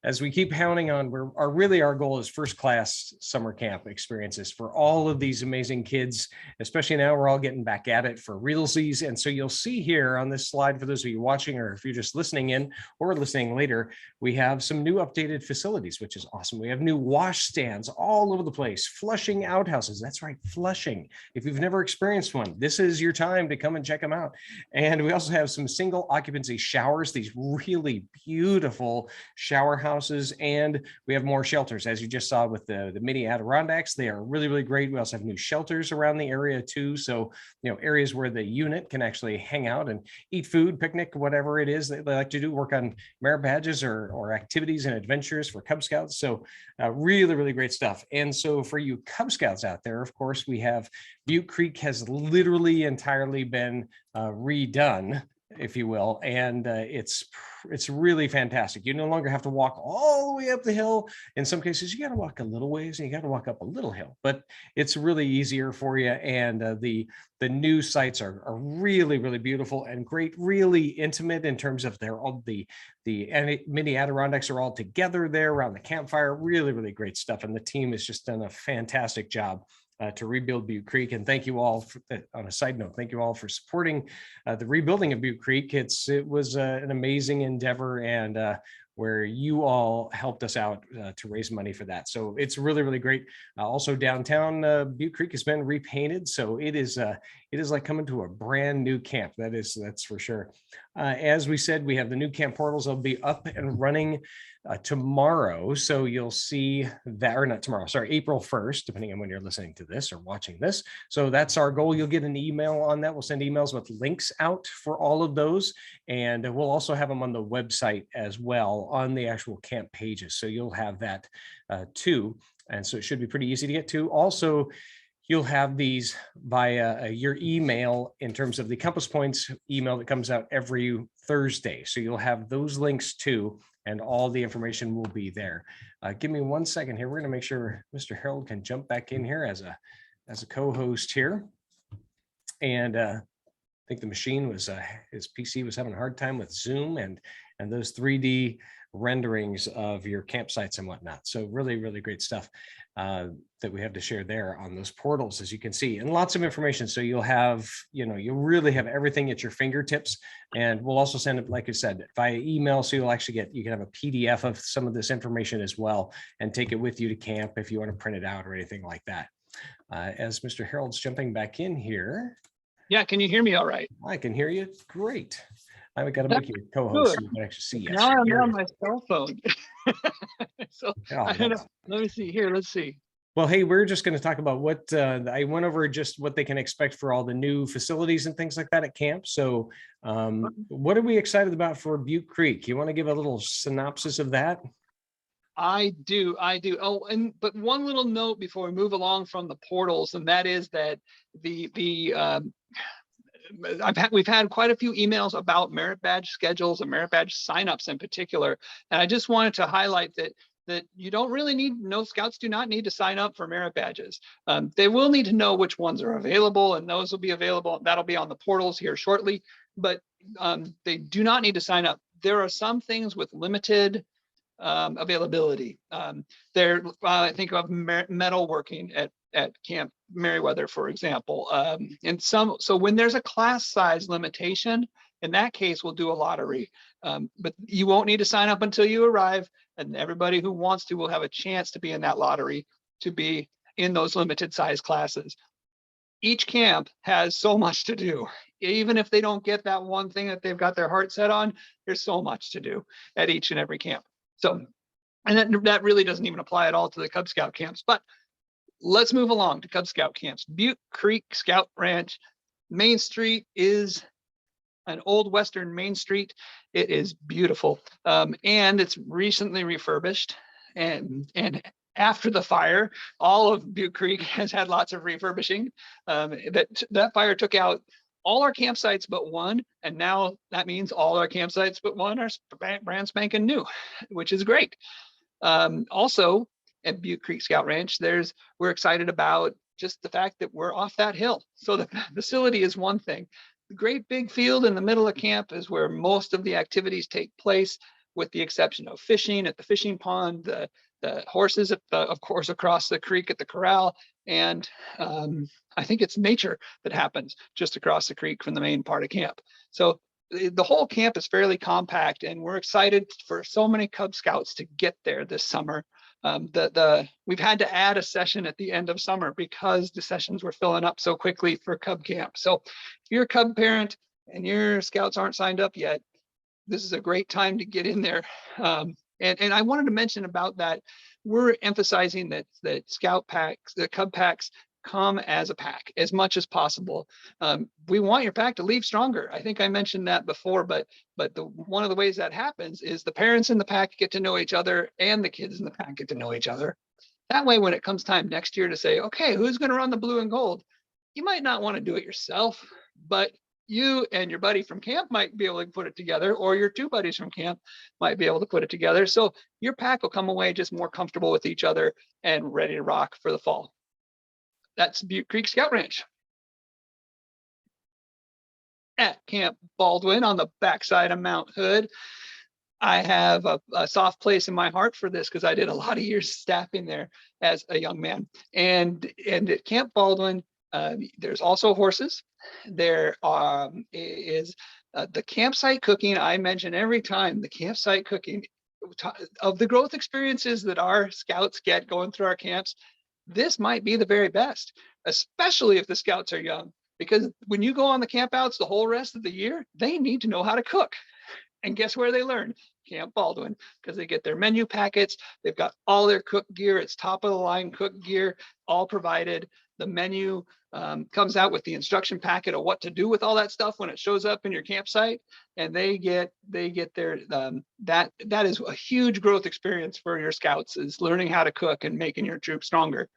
as we keep pounding on, our goal is first class summer camp experiences for all of these amazing kids, especially now we're all getting back at it for realsies. And so you'll see here on this slide, for those of you watching, or if you're just listening in or listening later, we have some new updated facilities, which is awesome. We have new wash stands all over the place, flushing outhouses. That's right, flushing. If you've never experienced one, this is your time to come and check them out. And we also have some single occupancy showers, these really beautiful shower houses, and we have more shelters, as you just saw with the mini Adirondacks. They are really, really great. We also have new shelters around the area too. So, you know, areas where the unit can actually hang out and eat food, picnic, whatever it is that they like to do, work on merit badges or activities and adventures for Cub Scouts. So really, really great stuff. And so for you Cub Scouts out there, of course, we have Butte Creek has literally entirely been redone, if you will, and it's really fantastic. You no longer have to walk all the way up the hill. In some cases, you got to walk a little ways and you got to walk up a little hill, but it's really easier for you. And the new sites are really, really beautiful and great, really intimate in terms of they're all the mini Adirondacks are all together there around the campfire. Really, really great stuff. And the team has just done a fantastic job to rebuild Butte Creek. And thank you all on a side note, thank you all for supporting the rebuilding of Butte Creek. It was an amazing endeavor, and where you all helped us out to raise money for that. So it's really, really great. Also downtown Butte Creek has been repainted. So it is like coming to a brand new camp. That's for sure. As we said, we have the new camp portals. They'll be up and running tomorrow. So you'll see that, or not tomorrow, sorry, April 1st, depending on when you're listening to this or watching this. So that's our goal. You'll get an email on that. We'll send emails with links out for all of those. And we'll also have them on the website as well on the actual camp pages. So you'll have that too. And so it should be pretty easy to get to. Also, you'll have these via your email in terms of the Compass Points email that comes out every Thursday. So you'll have those links too, and all the information will be there. Give me 1 second here. We're going to make sure Mr. Harold can jump back in here as a co-host here. And I think the machine was, his PC was having a hard time with Zoom and those 3D renderings of your campsites and whatnot. So really, really great stuff that we have to share there on those portals, as you can see, and lots of information. So you'll have, you'll really have everything at your fingertips. And we'll also send it, like I said, via email. So you'll actually you can have a PDF of some of this information as well and take it with you to camp if you want to print it out or anything like that. As Mr. Harold's jumping back in here. Yeah, can you hear me all right? I can hear you great. I've got to make you a co-host so you can actually see. Now I'm on my cell phone. So I don't know. Let me see here. Let's see. Well, hey, we're just going to talk about what I went over, just what they can expect for all the new facilities and things like that at camp. So what are we excited about for Butte Creek? You want to give a little synopsis of that? I do. Oh, but one little note before we move along from the portals, and that is that we've had quite a few emails about merit badge schedules and merit badge signups in particular. And I just wanted to highlight that you don't really Scouts do not need to sign up for merit badges. They will need to know which ones are available, and those will be available. That'll be on the portals here shortly, but they do not need to sign up. There are some things with limited availability. I think of metalworking at Camp Merryweather, for example. So when there's a class size limitation, in that case, we'll do a lottery. But you won't need to sign up until you arrive, and everybody who wants to will have a chance to be in that lottery, to be in those limited size classes. Each camp has so much to do. Even if they don't get that one thing that they've got their heart set on, there's so much to do at each and every camp. So, and that really doesn't even apply at all to the Cub Scout camps. But let's move along to Cub Scout camps. Butte Creek Scout Ranch. Main Street is an old Western Main Street. It is beautiful, and it's recently refurbished and after the fire, all of Butte Creek has had lots of refurbishing. That fire took out all our campsites but one, and now that means all our campsites but one are brand spanking new, which is great. Also, at Butte Creek Scout Ranch, we're excited about just the fact that we're off that hill. So the facility is one thing. The great big field in the middle of camp is where most of the activities take place, with the exception of fishing at the fishing pond, the horses, of course, across the creek at the corral, and I think it's nature that happens just across the creek from the main part of camp. So the whole camp is fairly compact, and we're excited for so many Cub Scouts to get there this summer. We've had to add a session at the end of summer because the sessions were filling up so quickly for Cub Camp. So if you're a Cub parent and your Scouts aren't signed up yet, this is a great time to get in there. And I wanted to mention about that. We're emphasizing that Scout packs, the Cub packs, come as a pack as much as possible. We want your pack to leave stronger. I think I mentioned that before, but one of the ways that happens is the parents in the pack get to know each other and the kids in the pack get to know each other. That way, when it comes time next year to say, okay, who's going to run the blue and gold? You might not want to do it yourself, but you and your buddy from camp might be able to put it together, or your two buddies from camp might be able to put it together. So your pack will come away just more comfortable with each other and ready to rock for the fall. That's Butte Creek Scout Ranch. At Camp Baldwin on the backside of Mount Hood, I have a soft place in my heart for this because I did a lot of years staffing there as a young man. And at Camp Baldwin, there's also horses. There is the campsite cooking. I mention every time the campsite cooking of the growth experiences that our Scouts get going through our camps. This might be the very best, especially if the Scouts are young, because when you go on the campouts the whole rest of the year, they need to know how to cook. And guess where they learn? Camp Baldwin, because they get their menu packets. They've got all their cook gear. It's top of the line cook gear, all provided. The menu comes out with the instruction packet of what to do with all that stuff when it shows up in your campsite, and they get their that is a huge growth experience for your Scouts, is learning how to cook and making your troop stronger.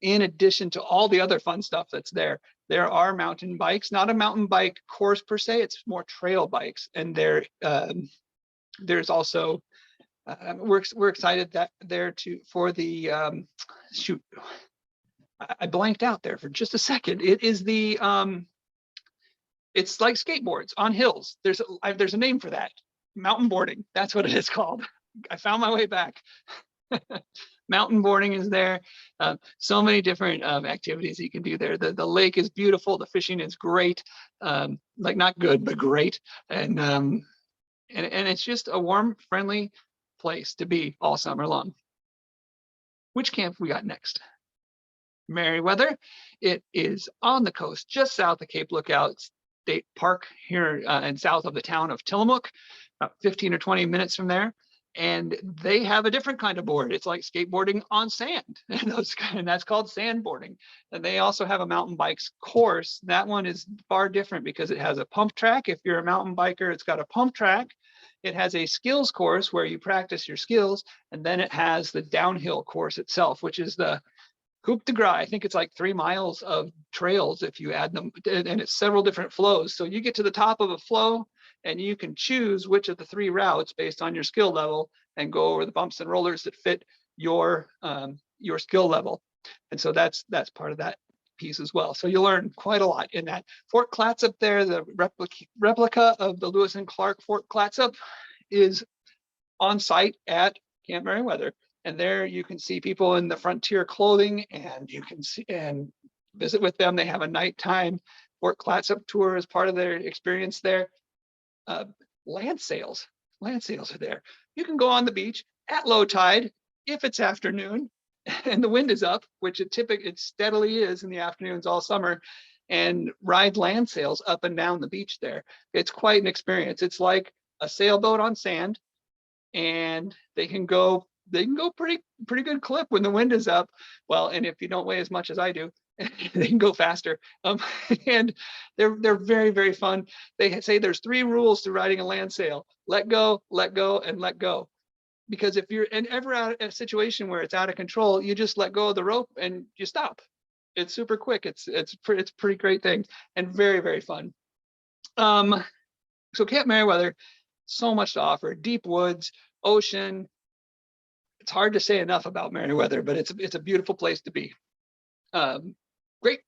In addition to all the other fun stuff that's there are mountain bikes, not a mountain bike course per se, it's more trail bikes, and there's also we're excited that there for the shoot. I blanked out there for just a second. It is the it's like skateboards on hills. There's a name for that. Mountain boarding. That's what it is called. I found my way back. Mountain boarding is there. So many different activities you can do there. The lake is beautiful. The fishing is great. Like not good, but great. And it's just a warm, friendly place to be all summer long. Which camp we got next? Merryweather. It is on the coast, just south of Cape Lookout State Park here and south of the town of Tillamook, about 15 or 20 minutes from there. And they have a different kind of board. It's like skateboarding on sand, and that's called sandboarding. And they also have a mountain bikes course. That one is far different because it has a pump track. If you're a mountain biker, it's got a pump track. It has a skills course where you practice your skills, and then it has the downhill course itself, which is the Coupe de Gras. I think it's like 3 miles of trails if you add them, and it's several different flows. So you get to the top of a flow, and you can choose which of the 3 routes based on your skill level and go over the bumps and rollers that fit your skill level. And so that's part of that piece as well. So you learn quite a lot in that. Fort Clatsop there, the replica of the Lewis and Clark Fort Clatsop, is on site at Camp Merryweather. And there you can see people in the frontier clothing, and you can see and visit with them. They have a nighttime Fort Clatsop tour as part of their experience there. Land sails are there. You can go on the beach at low tide if it's afternoon and the wind is up, which it steadily is in the afternoons all summer, and ride land sails up and down the beach there. It's quite an experience. It's like a sailboat on sand, and they can go pretty good clip when the wind is up. Well, and if you don't weigh as much as I do, they can go faster. And they're very, very fun. They say there's 3 rules to riding a land sail: let go, and let go. because if you're ever out in a situation where it's out of control, you just let go of the rope and you stop. It's super quick. It's pretty great thing and very, very fun. So Camp Merryweather, so much to offer. Deep woods, ocean. It's hard to say enough about Merryweather, but it's a beautiful place to be. Great.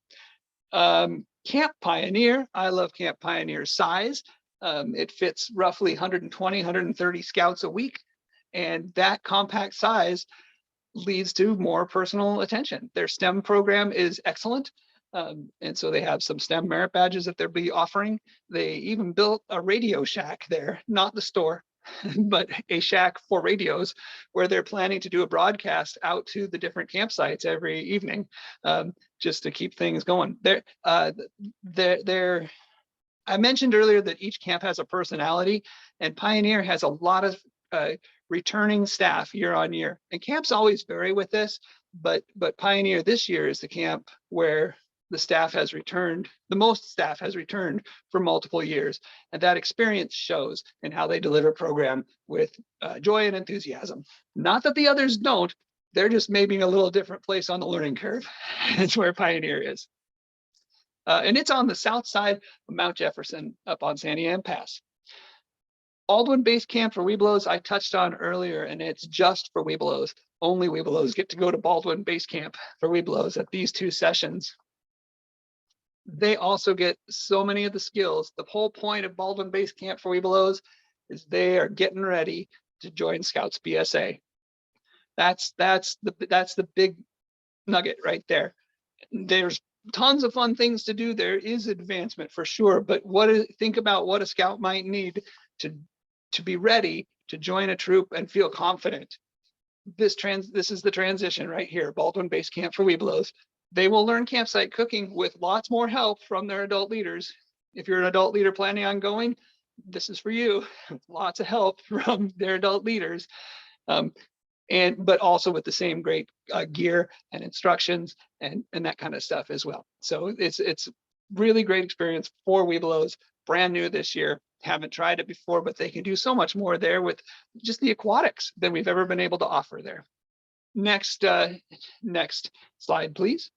Camp Pioneer. I love Camp Pioneer's size. It fits roughly 120, 130 scouts a week. And that compact size leads to more personal attention. Their STEM program is excellent. And so they have some STEM merit badges that they'll be offering. They even built a radio shack there, not the store, but a shack for radios where they're planning to do a broadcast out to the different campsites every evening, just to keep things going. I mentioned earlier that each camp has a personality, and Pioneer has a lot of returning staff year on year. And camps always vary with this, but Pioneer this year is the camp where the staff has returned, the most staff has returned for multiple years. And that experience shows in how they deliver program with joy and enthusiasm. Not that the others don't, they're just maybe a little different place on the learning curve. It's where Pioneer is. And it's on the south side of Mount Jefferson up on Sandy Ann Pass. Baldwin Base Camp for Webelos I touched on earlier, and it's just for Webelos. Only Webelos get to go to Baldwin Base Camp for Webelos at these 2 sessions. They also get so many of the skills. The whole point of Baldwin Base Camp for Webelos is they are getting ready to join Scouts BSA. That's the big nugget right there. There's tons of fun things to do. There is advancement for sure, but think about what a scout might need to be ready to join a troop and feel confident. This is the transition right here, Baldwin Base Camp for Webelos. They will learn campsite cooking with lots more help from their adult leaders. If you're an adult leader planning on going, this is for you. Lots of help from their adult leaders. But also with the same great gear and instructions and that kind of stuff as well. So it's really great experience for Webelos, brand new this year. Haven't tried it before, but they can do so much more there with just the aquatics than we've ever been able to offer there. Next slide, please.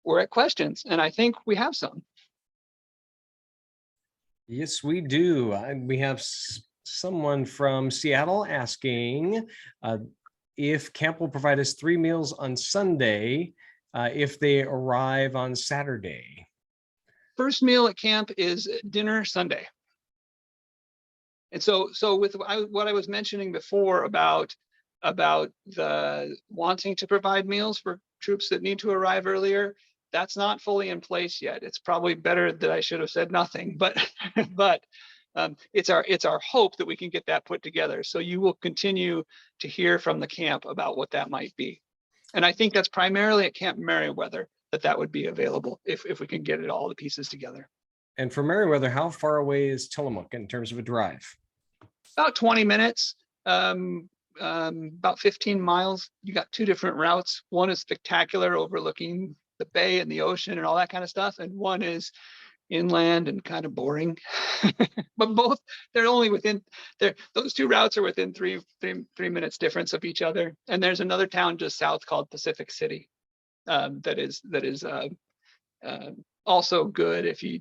We're at questions, and I think we have some. Yes, we do. We have someone from Seattle asking if camp will provide us 3 meals on Sunday if they arrive on Saturday. First meal at camp is dinner Sunday. And so with what I was mentioning before about the wanting to provide meals for troops that need to arrive earlier, that's not fully in place yet. It's probably better that I should have said nothing, but it's our hope that we can get that put together. So you will continue to hear from the camp about what that might be. And I think that's primarily at Camp Merryweather that would be available if we can get it all the pieces together. And for Merryweather, how far away is Tillamook in terms of a drive? About 20 minutes, about 15 miles. You got 2 different routes. One is spectacular, overlooking the bay and the ocean and all that kind of stuff. And one is inland and kind of boring. But both, they're only within, those 2 routes are within three minutes difference of each other. And there's another town just south called Pacific City that is also good if you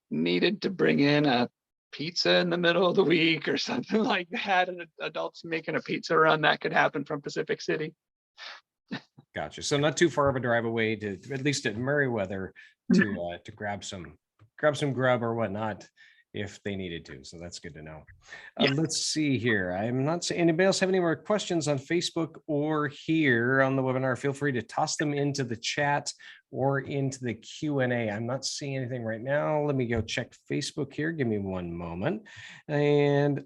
needed to bring in a pizza in the middle of the week or something like that, and adults making a pizza run. That could happen from Pacific City. Gotcha. So not too far of a drive away to, at least at Merryweather, to grab some grub or whatnot if they needed to. So that's good to know. Yeah. Let's see here. I'm not seeing anybody else have any more questions on Facebook or here on the webinar. Feel free to toss them into the chat or into the Q&A. I'm not seeing anything right now. Let me go check Facebook here. Give me one moment. And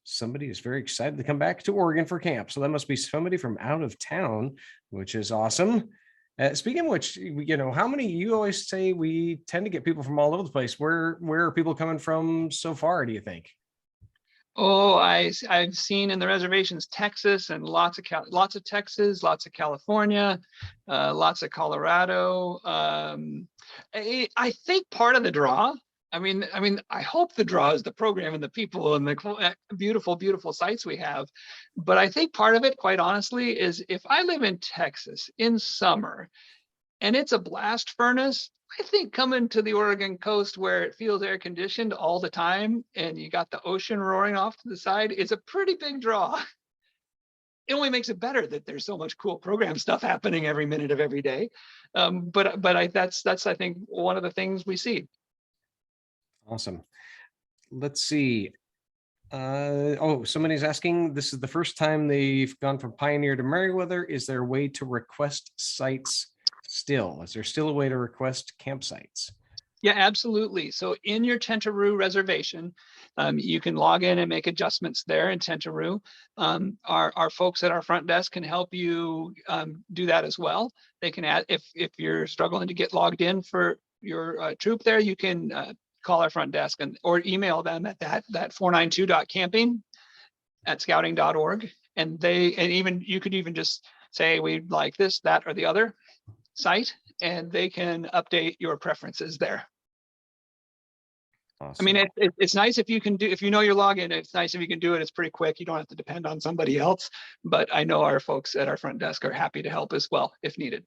somebody is very excited to come back to Oregon for camp. So that must be somebody from out of town, which is awesome. Speaking of which, how many, you always say we tend to get people from all over the place. Where are people coming from so far, do you think? Oh, I've seen in the reservations, Texas, and lots of Texas, lots of California, lots of Colorado. I think part of the draw I hope the draw is the program and the people and the beautiful, beautiful sites we have. But I think part of it, quite honestly, is if I live in Texas in summer and it's a blast furnace, I think coming to the Oregon coast where it feels air conditioned all the time and you got the ocean roaring off to the side is a pretty big draw. It only makes it better that there's so much cool program stuff happening every minute of every day. That's I think one of the things we see. Awesome. Let's see. Oh, somebody's asking, this is the first time they've gone from Pioneer to Merryweather. Is there a way to request sites still? Is there still a way to request campsites? Yeah, absolutely. So in your Tentaroo reservation, you can log in and make adjustments there in Tentaroo. Our folks at our front desk can help you do that as well. They can add, if you're struggling to get logged in for your troop there, you can call our front desk or email them at that 492.camping@scouting.org. And even you could even just say we'd like this, that, or the other site, and they can update your preferences there. Awesome. I mean, it's nice if you can do, if you know your login, it's nice if you can do it. It's pretty quick. You don't have to depend on somebody else. But I know our folks at our front desk are happy to help as well if needed.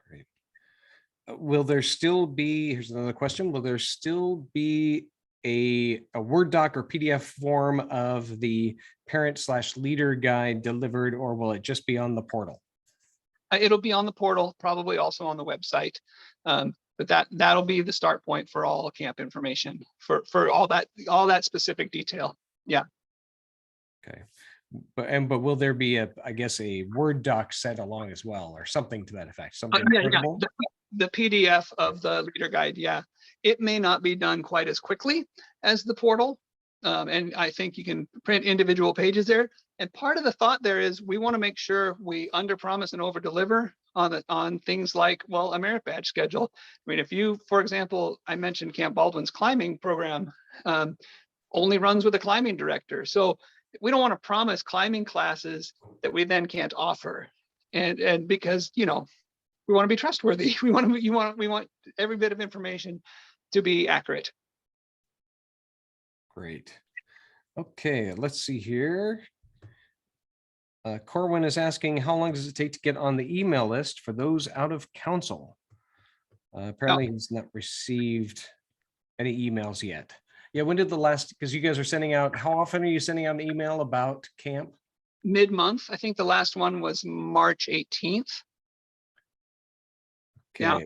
Great. Will there still be, here's another question, will there still be a Word doc or PDF form of the parent/leader guide delivered, or will it just be on the portal? It'll be on the portal, probably also on the website. But that'll be the start point for all camp information for all that specific detail. Yeah. Okay. But will there be I guess a Word doc sent along as well, or something to that effect? Something yeah. The PDF of the leader guide. Yeah. It may not be done quite as quickly as the portal. And I think you can print individual pages there. And part of the thought there is we want to make sure we under promise and over deliver on things like, well, a merit badge schedule. I mean, if you, for example, I mentioned Camp Baldwin's climbing program only runs with a climbing director. So we don't want to promise climbing classes that we then can't offer. And because, you know, we want to be trustworthy. We want every bit of information to be accurate. Great. Okay, let's see here. Corwin is asking, how long does it take to get on the email list for those out of council? Apparently he's not received any emails yet. Yeah, when did the last, because you guys are sending out, how often are you sending out an email about camp? Mid-month. I think the last one was March 18th. Okay. Yeah.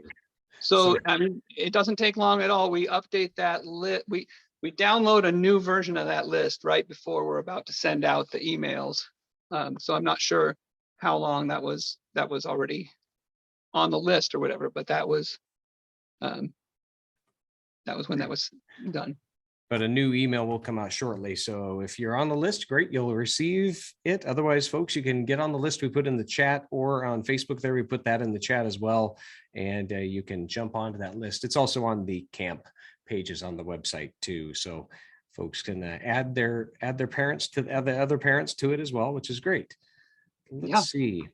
So I mean, it doesn't take long at all. We update that list. We download a new version of that list right before we're about to send out the emails. So I'm not sure how long that was already on the list or whatever, but that was when that was done. But a new email will come out shortly. So if you're on the list, great, you'll receive it. Otherwise, folks, you can get on the list we put in the chat, or on Facebook there, we put that in the chat as well. And you can jump onto that list. It's also on the camp pages on the website too. So folks can add their parents to the other parents to it as well, which is great. Let's see.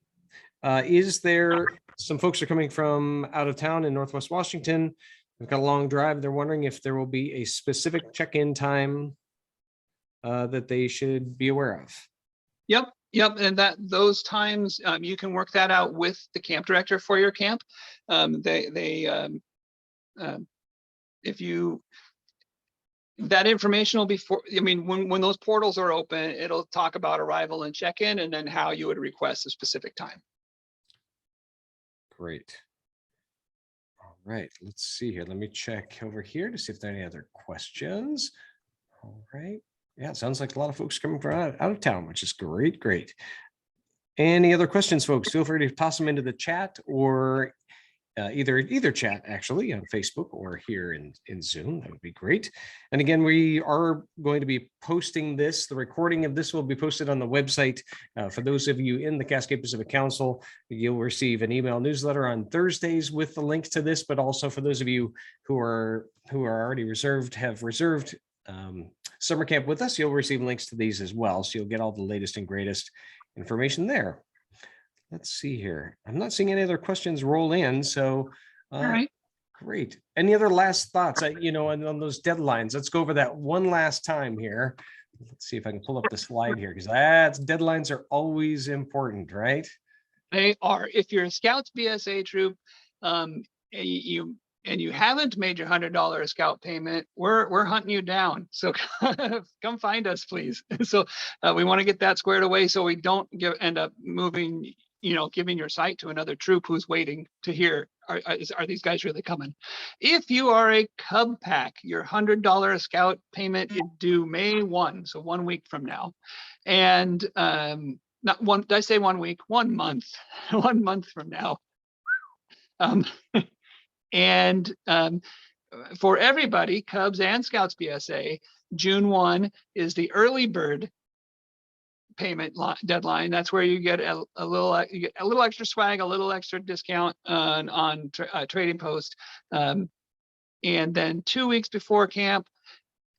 Is there, some folks are coming from out of town in Northwest Washington. We've got a long drive. They're wondering if there will be a specific check-in time that they should be aware of. Yep. And those times, you can work that out with the camp director for your camp. That information will be when those portals are open, it'll talk about arrival and check-in and then how you would request a specific time. Great. All right, let's see here. Let me check over here to see if there are any other questions. All right. Yeah, it sounds like a lot of folks coming from out of town, which is great. Any other questions, folks? Feel free to toss them into the chat, or either chat actually on Facebook or here in Zoom. That would be great. And again, we are going to be posting this. The recording of this will be posted on the website. For those of you in the Cascade Pacific Council, you'll receive an email newsletter on Thursdays with the link to this, but also for those of you who are already have reserved summer camp with us, you'll receive links to these as well. So you'll get all the latest and greatest information there. Let's see here. I'm not seeing any other questions roll in. So all right. Great. Any other last thoughts, on those deadlines? Let's go over that one last time here. Let's see if I can pull up the slide here, because deadlines are always important, right? They are. If you're a Scouts BSA troop, and you haven't made your $100 scout payment, we're hunting you down. So come find us, please. So we want to get that squared away so we don't end up moving, giving your site to another troop who's waiting to hear, are these guys really coming? If you are a Cub Pack, your $100 scout payment is due May 1, so 1 week from now. And not one, did I say 1 week? 1 month, 1 month from now. For everybody, Cubs and Scouts BSA, June 1 is the early bird payment deadline. That's where you get a little extra swag, a little extra discount on Trading Post. And then 2 weeks before camp,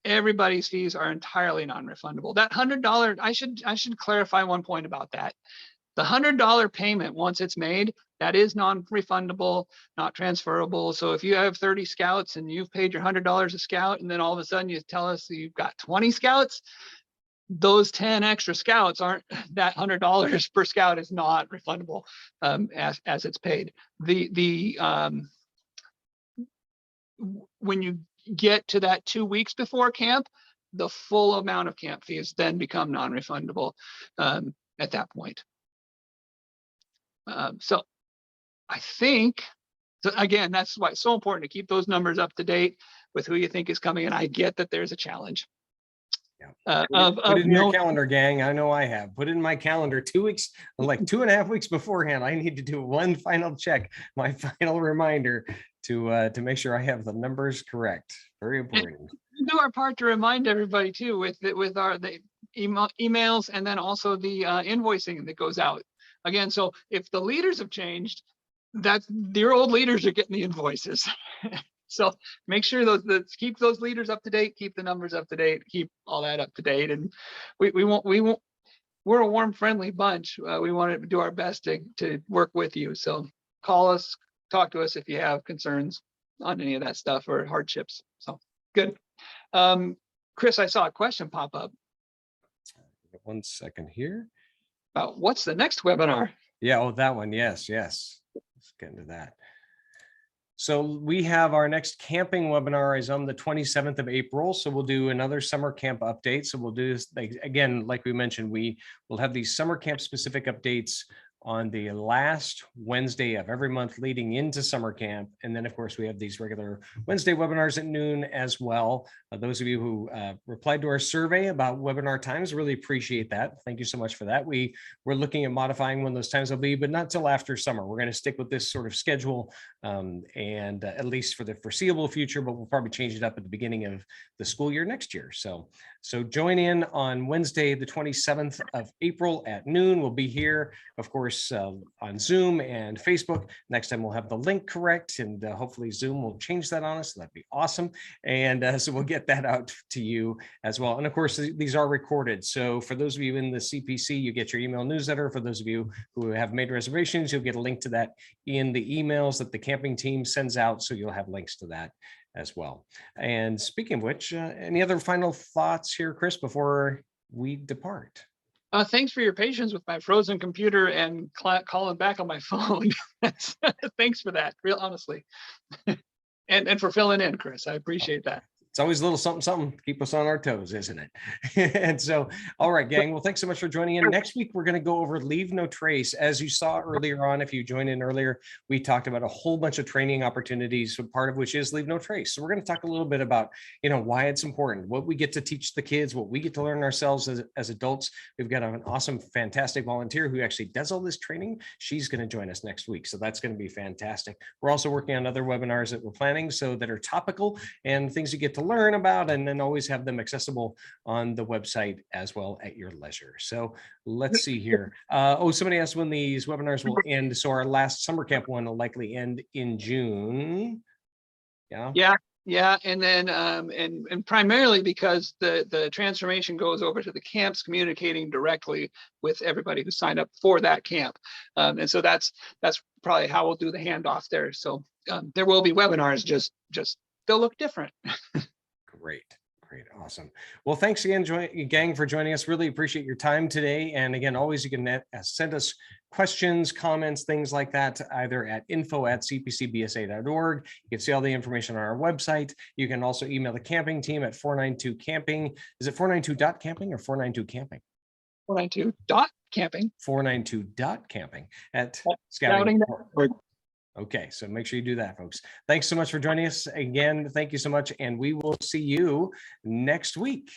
everybody's fees are entirely non-refundable. That $100, I should clarify one point about that. The $100 payment, once it's made, that is non-refundable, not transferable. So if you have 30 scouts and you've paid your $100 a scout, and then all of a sudden you tell us that you've got 20 scouts, those 10 extra scouts aren't, that $100 per scout is not refundable as it's paid. When you get to that 2 weeks before camp, the full amount of camp fees then become non-refundable at that point. So I think, so again, that's why it's so important to keep those numbers up to date with who you think is coming. And I get that there's a challenge. Yeah. Put it in your calendar, gang. I know I have. Put it in my calendar 2 weeks, like 2.5 weeks beforehand. I need to do one final check, my final reminder to make sure I have the numbers correct. Very important. And do our part to remind everybody too with the emails, and then also the invoicing that goes out. Again, so if the leaders have changed, that's your old leaders are getting the invoices. So make sure keep those leaders up to date, keep the numbers up to date, keep all that up to date. And we won't, we're a warm, friendly bunch. We want to do our best to work with you. So call us, talk to us if you have concerns on any of that stuff or hardships. So good. Chris, I saw a question pop up. 1 second here. About what's the next webinar? Yeah, oh, that one. Yes. Let's get into that. So we have our next camping webinar is on the 27th of April. So we'll do another summer camp update. So we'll do this again, like we mentioned, we will have these summer camp specific updates on the last Wednesday of every month leading into summer camp. And then of course we have these regular Wednesday webinars at noon as well. Those of you who replied to our survey about webinar times, really appreciate that. Thank you so much for that. We're looking at modifying when those times will be, but not till after summer. We're going to stick with this sort of schedule and at least for the foreseeable future, but we'll probably change it up at the beginning of the school year next year. So join in on Wednesday, the 27th of April at noon. We'll be here, of course, on Zoom and Facebook. Next time we'll have the link correct, and hopefully Zoom will change that on us. So that'd be awesome. And so we'll get that out to you as well. And of course, these are recorded. So for those of you in the CPC, you get your email newsletter. For those of you who have made reservations, you'll get a link to that in the emails that the camping team sends out. So you'll have links to that as well. And speaking of which, any other final thoughts here, Chris, before we depart? Thanks for your patience with my frozen computer and calling back on my phone. Thanks for that, real honestly. And for filling in, Chris. I appreciate that. It's always a little something to keep us on our toes, isn't it? And so, all right, gang. Well, thanks so much for joining in. Next week, we're going to go over Leave No Trace. As you saw earlier on, if you joined in earlier, we talked about a whole bunch of training opportunities, part of which is Leave No Trace. So we're going to talk a little bit about, why it's important, what we get to teach the kids, what we get to learn ourselves as adults. We've got an awesome, fantastic volunteer who actually does all this training. She's going to join us next week. So that's going to be fantastic. We're also working on other webinars that we're planning that are topical and things you get to learn about, and then always have them accessible on the website as well at your leisure. So let's see here. Somebody asked when these webinars will end. So our last summer camp one will likely end in June. Yeah. Yeah, and then and primarily because the transformation goes over to the camps communicating directly with everybody who signed up for that camp. And so that's probably how we'll do the handoff there. So there will be webinars, just they'll look different. Great. Great. Awesome. Well, thanks again, gang, for joining us. Really appreciate your time today. And again, always you can send us questions, comments, things like that, either at info@cpcbsa.org. You can see all the information on our website. You can also email the camping team at 492camping. Is it 492.camping or 492camping? 492.camping. 492.camping at Scouting. Okay, so make sure you do that, folks. Thanks so much for joining us again. Thank you so much, and we will see you next week.